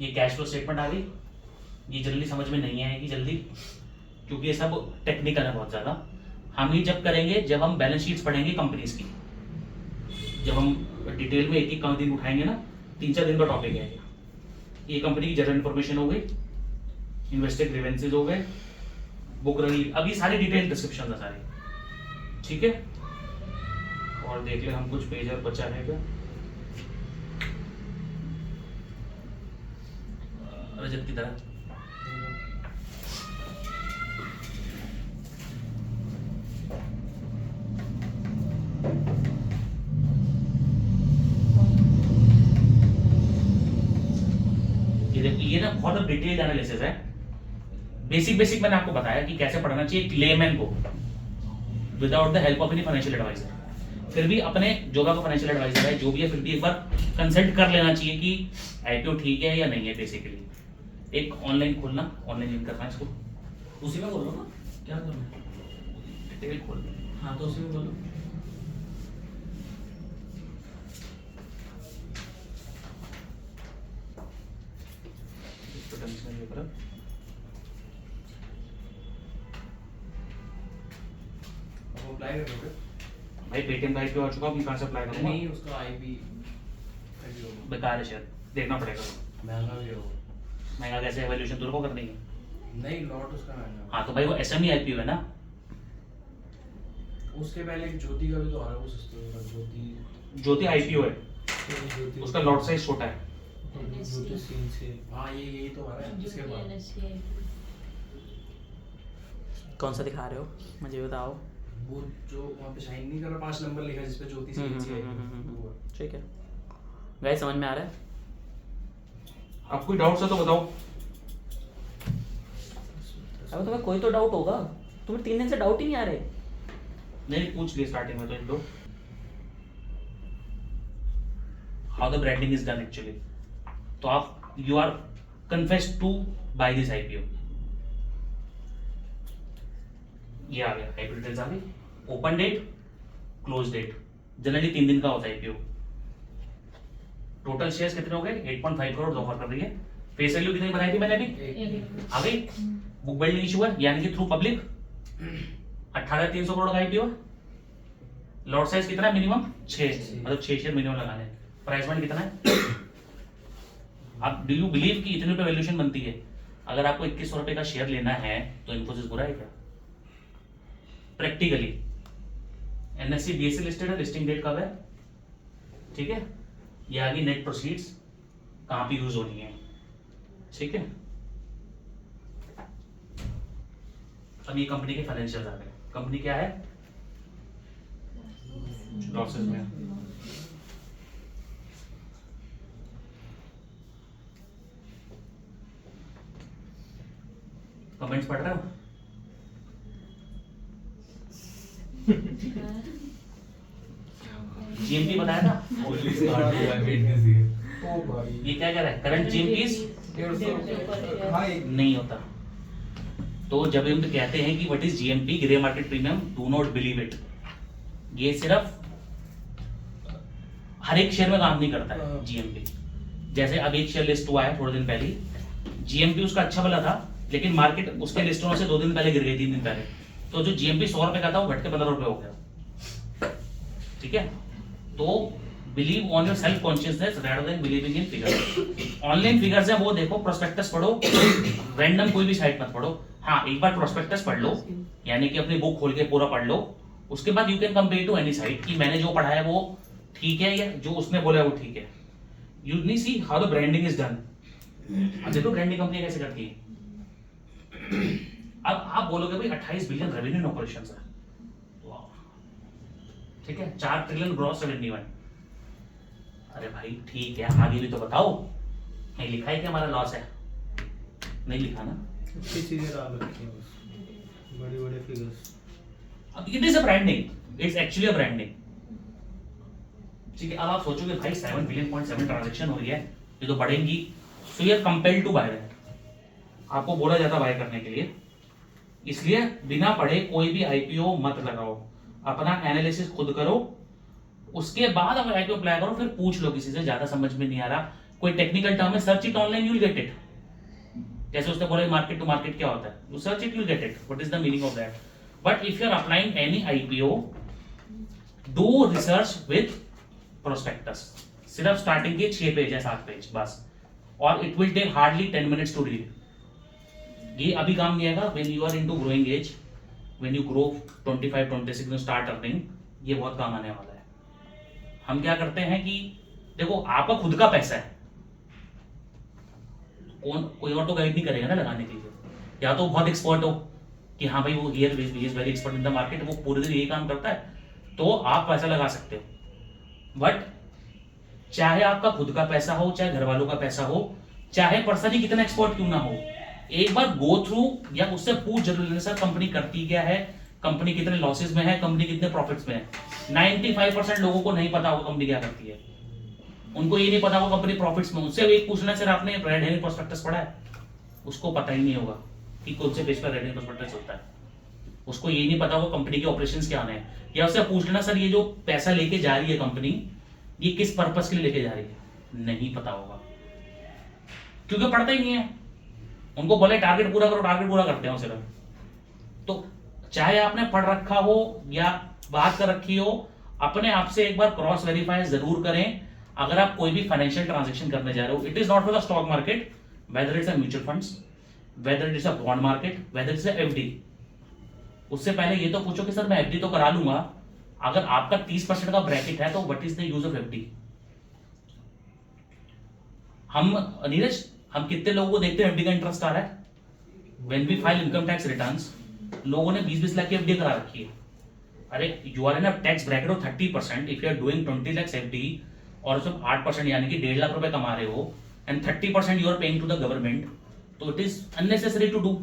A: ये कैश फ्लो स्टेटमेंट आ गई, ये जल्दी समझ में नहीं आएगी जल्दी, क्योंकि ये सब टेक्निकल है बहुत ज्यादा। हम ही जब करेंगे जब हम बैलेंस शीट्स पढ़ेंगे कंपनीज की, जब हम डिटेल में एक एक दिन उठाएंगे ना, 3-4 दिन का टॉपिक है ये। कंपनी की जनरल इन्फॉर्मेशन हो गई, इन्वेस्टेड ग्रीवेंसेस हो गए, बुक रही, अब ये सारी डिटेल डिस्क्रिप्शन है सारी, ठीक है। और देख ले हम कुछ पेज और बचा रहेगा। रजत की तरह ये ना बहुत डिटेल्ड एनालिसिस है। बेसिक मैंने आपको बताया कि कैसे पढ़ना चाहिए एक लेमैन को without the help of any financial advisor. फिर भी अपने जो भी फाइनेंशियल एडवाइजर है जो भी है, फिर भी एक बार कंसल्ट कर लेना चाहिए कि आईपीओ ठीक है या नहीं है। बेसिकली एक ऑनलाइन खोलना, ऑनलाइन लिंक करना इसको,
D: उसी में बोलो ना, क्या करना है?
A: डिटेल खोल दो।
D: हाँ तो उसी में बोलो।
C: अप्लाई करोगे?
A: भाई पेटीएम का आईपीओ आ चुका, मैं कहां से अप्लाई करूंगा?
C: नहीं, उसका आईपी
A: बेकार है शायद, देखना पड़ेगा।
C: महंगा भी होगा।
A: महंगा कैसे, एवोल्यूशन दूर को कर देंगे।
C: नहीं, लॉट उसका महंगा।
A: हाँ तो भाई वो एसएमई आईपीओ है ना।
C: उसके पहले एक ज्योति का भी तो आ रहा है, वो सस्ते होगा।
A: ज्योति आईपीओ है,
B: ज्योति
A: उसका लॉट साइज छोटा है।
B: ज्योति सीन से
C: हाँ, यही तो आ रहा है इसके बाद।
D: कौन सा दिखा रहे हो मुझे बताओ।
C: वो जो वहाँ पे शाइन नहीं कर रहा, 5 नंबर लिखा है जिस पे ज्योति सीएनसी है। वो है।
D: ठीक है गाइस, समझ में आ रहा है?
A: आपको कोई डाउट है तो बताओ।
D: अब तुम्हें कोई तो डाउट होगा, तुम्हें 3 दिन से डाउट ही नहीं आ रहे।
A: नहीं पूछ लिए स्टार्टिंग में तो एक दो। How the branding is done actually. तो आप you are confessed to buy this IPO. ये आ गया, आईपीओ डिटेल्स आ गई। Open date, close date, generally 3 दिन का होता है आईपीओ। टोटल शेयर्स कितने हो गए? 8.5 करोड़ ऑफर कर रही है। फेस वैल्यू कितनी बनाई थी मैंने अभी? आ गई। बुक बिल्डिंग इशू है यानी कि थ्रू पब्लिक 18,300 करोड़ का आईपीओ। लॉट साइज कितना है? मिनिमम 6, मतलब 6 शेयर मिनिमम लगाने। प्राइस पॉइंट कितना है? आप डू यू बिलीव कि इतने रुपए वैल्यूएशन बनती है? अगर आपको 2100 रुपए का शेयर लेना है तो इन्फोसिस बुरा है क्या? प्रैक्टिकली एनएससी बीएससी लिस्टेड है, लिस्टिंग डेट कब है? ठीक है, ये आगे नेट प्रोसीड्स कहां पे यूज होनी है, ठीक है। अब ये कंपनी के फाइनेंशियल आ गए। कंपनी क्या है? लॉसेस में। कमेंट्स पढ़ रहे हो? जीएमपी बताया था। ये क्या कह रहा है? करंट जीएमपी नहीं होता। तो जब हम कहते हैं कि what is GMP, grey market premium, do not believe it. ये सिर्फ हर एक शेयर में काम नहीं करता है जीएमपी। जैसे अब एक शेयर लिस्ट हुआ है थोड़े दिन पहले, जीएमपी उसका अच्छा भला था लेकिन मार्केट उसके लिस्ट होने से 2 दिन पहले गिर गई, 3 दिन पहले। तो जो जीएमपी 100 रुपए का था वो घट के 15 रुपए हो गया, ठीक है। तो believe on your self consciousness rather than believing in figures. Online figures है वो देखो, प्रोस्पेक्टस पढ़ो, रैंडम कोई भी साइट मत पढ़ो। हाँ, एक बार प्रोस्पेक्टस पढ़ लो, यानी कि अपनी बुक खोल के पूरा पढ़ लो, उसके बाद you can compare to any site कि मैंने जो पढ़ा है वो ठीक है या जो उसने बोला है वो ठीक है। You need see how the branding is done. अब देखो ब्रांडिंग कंपनी कैसे करती है। अब आप बोलोगे भाई 28 बिलियन रेवेन्यू इन ऑपरेशंस है, ठीक है, 4 ट्रिलियन ग्रॉस रेवेन्यू है। अरे भाई ठीक है, आगे भी तो बताओ। नहीं लिखा है कि हमारा लॉस है? नहीं लिखा ना।
B: अच्छी चीजें डाल रखी हैं बस, बड़े फिगर्स।
A: अब it is a branding, it's actually a branding. ठीक है, अब आप सोचोगे भाई 7 बिलियन 7 ट्रांजेक्शन हो रही है, ये तो बढ़ेंगी, so you are compelled to buy that, आपको बोला जाता बाय करने के लिए। इसलिए बिना पढ़े कोई भी आईपीओ मत लगाओ, अपना एनालिसिस खुद करो, उसके बाद अगर आईपीओ अप्लाई करो, फिर पूछ लो किसी से, ज्यादा समझ में नहीं आ रहा कोई टेक्निकल टर्म है, search it online, you will get it. जैसे उसने बोला मार्केट टू मार्केट क्या होता है, you search it, you will get it, what is the meaning of that. But if you are applying any IPO, do research with prospectus, सिर्फ starting के 6 page है 7 page बस, और it will take hardly 10 minutes to read. ये अभी काम नहीं आएगा, when you are into growing age, when you grow 25-26 में स्टार्ट अर्निंग, ये बहुत काम आने वाला है। हम क्या करते हैं कि देखो आपका खुद का पैसा है, कोई और तो गाइड नहीं करेगा ना लगाने के लिए, या तो बहुत एक्सपर्ट हो कि हाँ भाई वो here is very expert in the market, वो पूरे दिन यही काम करता है, तो आप पैसा लगा सकते हो। बट चाहे आपका खुद का पैसा हो, चाहे घर वालों का पैसा हो, चाहे पर्सन ही कितना एक्सपर्ट क्यों ना हो, एक बार गो थ्रू या उससे पूछ जरूर लेना, सर कंपनी करती क्या है, कंपनी कितने लॉसेस में है, कंपनी कितने प्रॉफिट्स में है। 95% लोगों को नहीं पता होगा कंपनी क्या करती है, उनको ये नहीं पता होगा कंपनी प्रॉफिट्स में। उससे एक पूछना, सर आपने रेड हेरिंग प्रोस्पेक्टस पढ़ा है, उसको पता ही नहीं होगा कि कौन से पेज पर रेड हेरिंग प्रोस्पेक्टस होता है, उसको ये नहीं पता होगा कंपनी के ऑपरेशंस क्या है। या उससे पूछ लेना, सर ये जो पैसा लेके जा रही है कंपनी, ये किस पर्पस के लिए लेके जा रही है, नहीं पता होगा, क्योंकि पढ़ता ही नहीं है। उनको बोले टारगेट पूरा करो, टारगेट पूरा करते हैं सिर्फ। तो चाहे आपने पढ़ रखा हो या बात कर रखी हो, अपने आप से एक बार क्रॉस वेरीफाई जरूर करें अगर आप कोई भी फाइनेंशियल ट्रांजैक्शन करने जा रहे हो। It is not for the stock market, whether it's a mutual funds, whether it's a bond market, whether it's a FD. उससे पहले ये तो पूछो कि सर मैं एफडी तो करा लूंगा, अगर आपका 30% का ब्रैकेट है तो what is the use of FD. Neeraj हम कितने लोगों को देखते हैं एफडी का इंटरेस्ट आ रहा है, when we file income tax returns, लोगों ने 20-20 लाख की एफडी करा रखी है। अरे you are in a tax bracket of 30%, if you are doing 20 lakh FD और उसमें 8% यानी कि 1.5 लाख रुपए कमा रहे हो, and 30% you are paying to the government, तो it is unnecessary to do.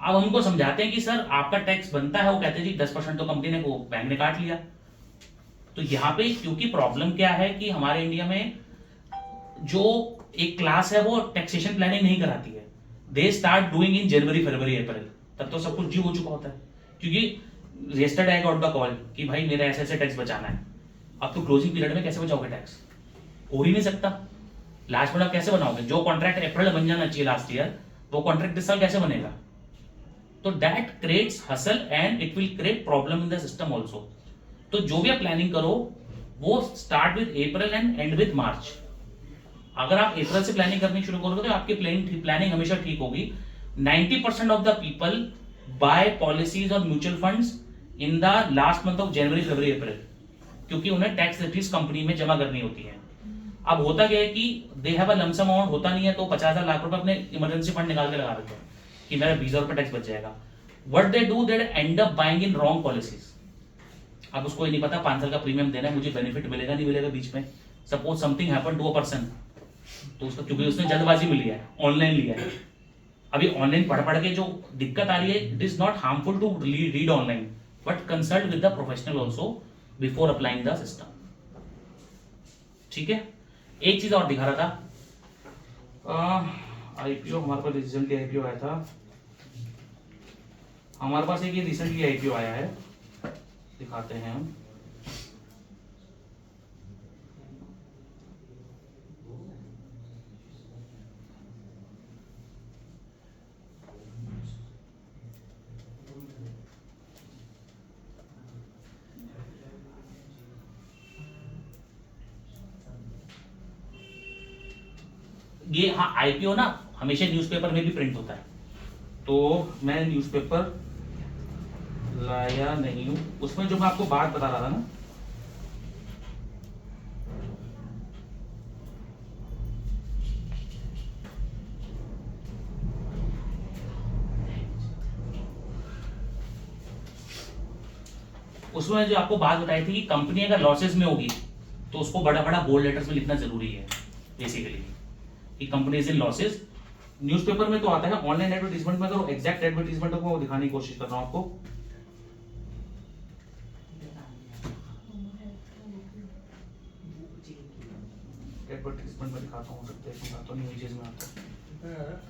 A: अब हमको समझाते हैं कि सर आपका टैक्स बनता है, वो कहते हैं जी 10% तो कंपनी ने, वो बैंक ने काट लिया। तो यहाँ पे क्योंकि प्रॉब्लम क्या है कि हमारे इंडिया में जो एक क्लास है वो टैक्सेशन प्लानिंग नहीं कराती है, they start doing in January February अप्रैल, तब तो सब कुछ ड्यू हो चुका होता है। क्योंकि yesterday I got the call कि भाई मेरा ऐसे ऐसे टैक्स बचाना है। अब तो क्लोजिंग पीरियड में कैसे बचाओगे टैक्स, हो ही नहीं सकता। लास्ट में आप कैसे बनाओगे, जो कॉन्ट्रैक्ट अप्रैल में बन जाना चाहिए लास्ट ईयर, वो कॉन्ट्रैक्ट इस साल कैसे बनेगा। तो that creates hassle and it will create problem in the system also. तो जो भी आप प्लानिंग करो वो start with April and end with March. अगर आप अप्रैल से प्लानिंग करनी शुरू करोगे तो आपकी प्लानिंग हमेशा ठीक होगी। 90% of the people buy policies और mutual funds in the last month of January February April, क्योंकि उन्हें टैक्स रिटर्न्स कंपनी में जमा करनी होती है। अब होता क्या है कि they have a lump sum amount, होता नहीं है तो 50,000 लाख रुपए अपने इमरजेंसी फंड निकाल के लगा देते हैं कि मेरा 20,000 रुपए टैक्स बच जाएगा। What they do, they and up buying in wrong policies. अब उसको ये नहीं पता 5 साल का प्रीमियम देना है, मुझे बेनिफिट मिलेगा नहीं मिलेगा बीच में। Suppose something happen to a person, तो उसका क्योंकि उसने जल्दबाजी में लिया है, ऑनलाइन लिया है। अभी ऑनलाइन पढ़ के जो दिक्कत आ रही है, it is not harmful to read online, but consult with the professional also before applying the system. ठीक है, एक चीज और दिखा रहा था, आईपीओ हमारे पास रिसेंटली आईपीओ आया था, हमारे पास एक ये रिसेंटली आईपीओ आया है, दिखाते हैं हम। ये हाँ आईपीओ ना हमेशा न्यूज़पेपर में भी प्रिंट होता है, तो मैं न्यूज़पेपर लाया नहीं हूं। उसमें जो मैं आपको बात बता रहा था ना, उसमें जो आपको बात बताई थी कि कंपनी अगर लॉसेस में होगी तो उसको बड़ा बड़ा बोल्ड लेटर्स में लिखना जरूरी है बेसिकली कि company is in losses. Newspaper में तो आता है, ऑनलाइन एडवर्टीजमेंट में करो, एग्जैक्ट एडवर्टीजमेंट को दिखाने की कोशिश कर रहा हूं आपको। एडवर्टीजमेंट में दिखाता हूँ, सकते हैं दिखाता नहीं हुई चीज में आता है।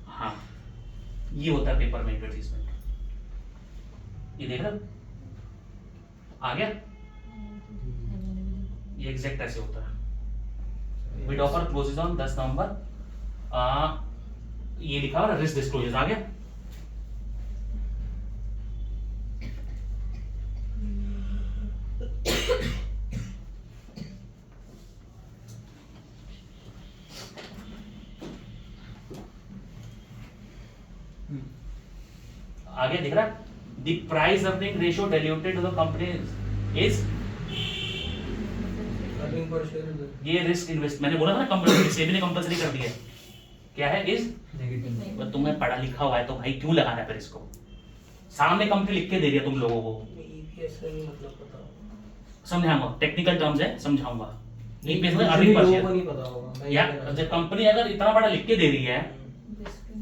A: हाँ, ये होता है पेपर में एडवर्टीजमेंट। ये देख रहे हो? आ गया? ये एग्जैक्ट ऐसे होता है। बिड ऑफर क्लोजेस ऑन 10 नवंबर। ये लिखा हुआ रिस्क डिस्क्लोजर आ गया। आगे दिख रहा है? The price earning ratio diluted to the company is,
B: earning per share
A: ये रिस्क इन्वेस्ट, मैंने बोला था ना कंपनी सेबी ने कंपलसरी कर दिया है। क्या है? Is,
B: negative.
A: तुम्हें पढ़ा लिखा हुआ है तो भाई क्यों लगाना है फिर इसको? सामने कंपनी लिख के दे रही है तुम लोगों को।
B: ईपीएस का भी मतलब पता होगा।
A: समझाऊंगा, टेक्निकल टर्म्स है, समझाऊंगा। ईपीएस में
B: मुझे
A: अर्निंग पर
B: लोगों
A: शेयर
B: को नहीं पता होगा। मैं
A: या
B: ये कह रहा
A: जब कंपनी अगर इतना बड़ा लिख के दे रही है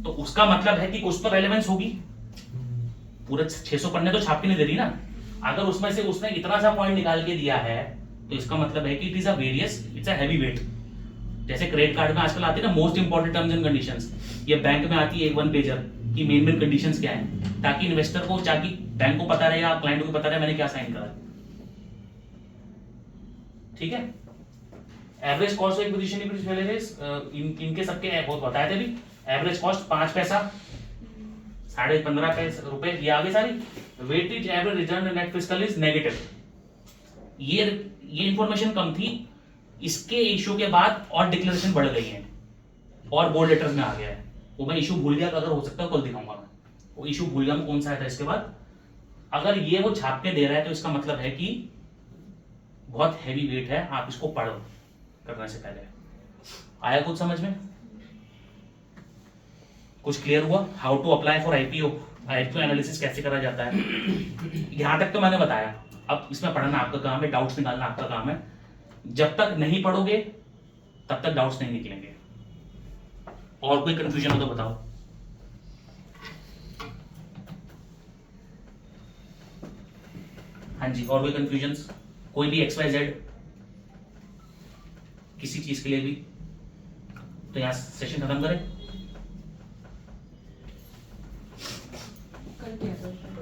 A: तो उसका मतलब है कि कुछ तो रेलेवेंस होगी।
B: हूँ।
A: पूरे 600 पन्ने तो छाप के नहीं दे रही ना। अगर उसमें से उसने इतना सा पॉइंट निकाल के दिया है तो इसका मतलब है कि it is a various, it's a heavy weight. जैसे क्रेडिट कार्ड में आजकल आती है ना most important terms and conditions, ये बैंक में आती है एक 1 पेजर की मेन कंडीशंस क्या है, ताकि इन्वेस्टर को, ताकि बैंक को पता रहे या क्लाइंट को पता रहे मैंने क्या साइन करा। ठीक है? एवरेज कॉस्ट ऑफ एक्विजिशन इनके सबके बहुत बताए थे भी। एवरेज कॉस्ट 5 पैसा, 15.5 पैसे रुपए, ये आगे सारी। Weightage average return net fiscal is negative. ये इंफॉर्मेशन कम थी, इसके इशू के बाद और डिक्लेरेशन बढ़ गई है और बोर्ड लेटर्स में आ गया है। वो मैं इशू भूल गया, अगर हो सकता है कल दिखाऊंगा मैं। वो इशू भूल गया मैं कौन सा आया था इसके बाद। अगर ये वो छाप के दे रहा है तो इसका मतलब है कि बहुत हैवी वेट है, आप इसको पढ़ो करने से पहले। आया कुछ समझ में? कुछ क्लियर हुआ? How to apply for IPO, IPO analysis कैसे करा जाता है, यहां तक तो मैंने बताया। अब इसमें पढ़ना आपका काम है, डाउट्स निकालना आपका काम है। जब तक नहीं पढ़ोगे तब तक डाउट्स नहीं निकलेंगे। और कोई कंफ्यूजन हो तो बताओ। हाँ जी, और कोई कंफ्यूजन्स? कोई भी XYZ किसी चीज के लिए भी? तो यहाँ सेशन खत्म करें।
F: कल क्या करता है?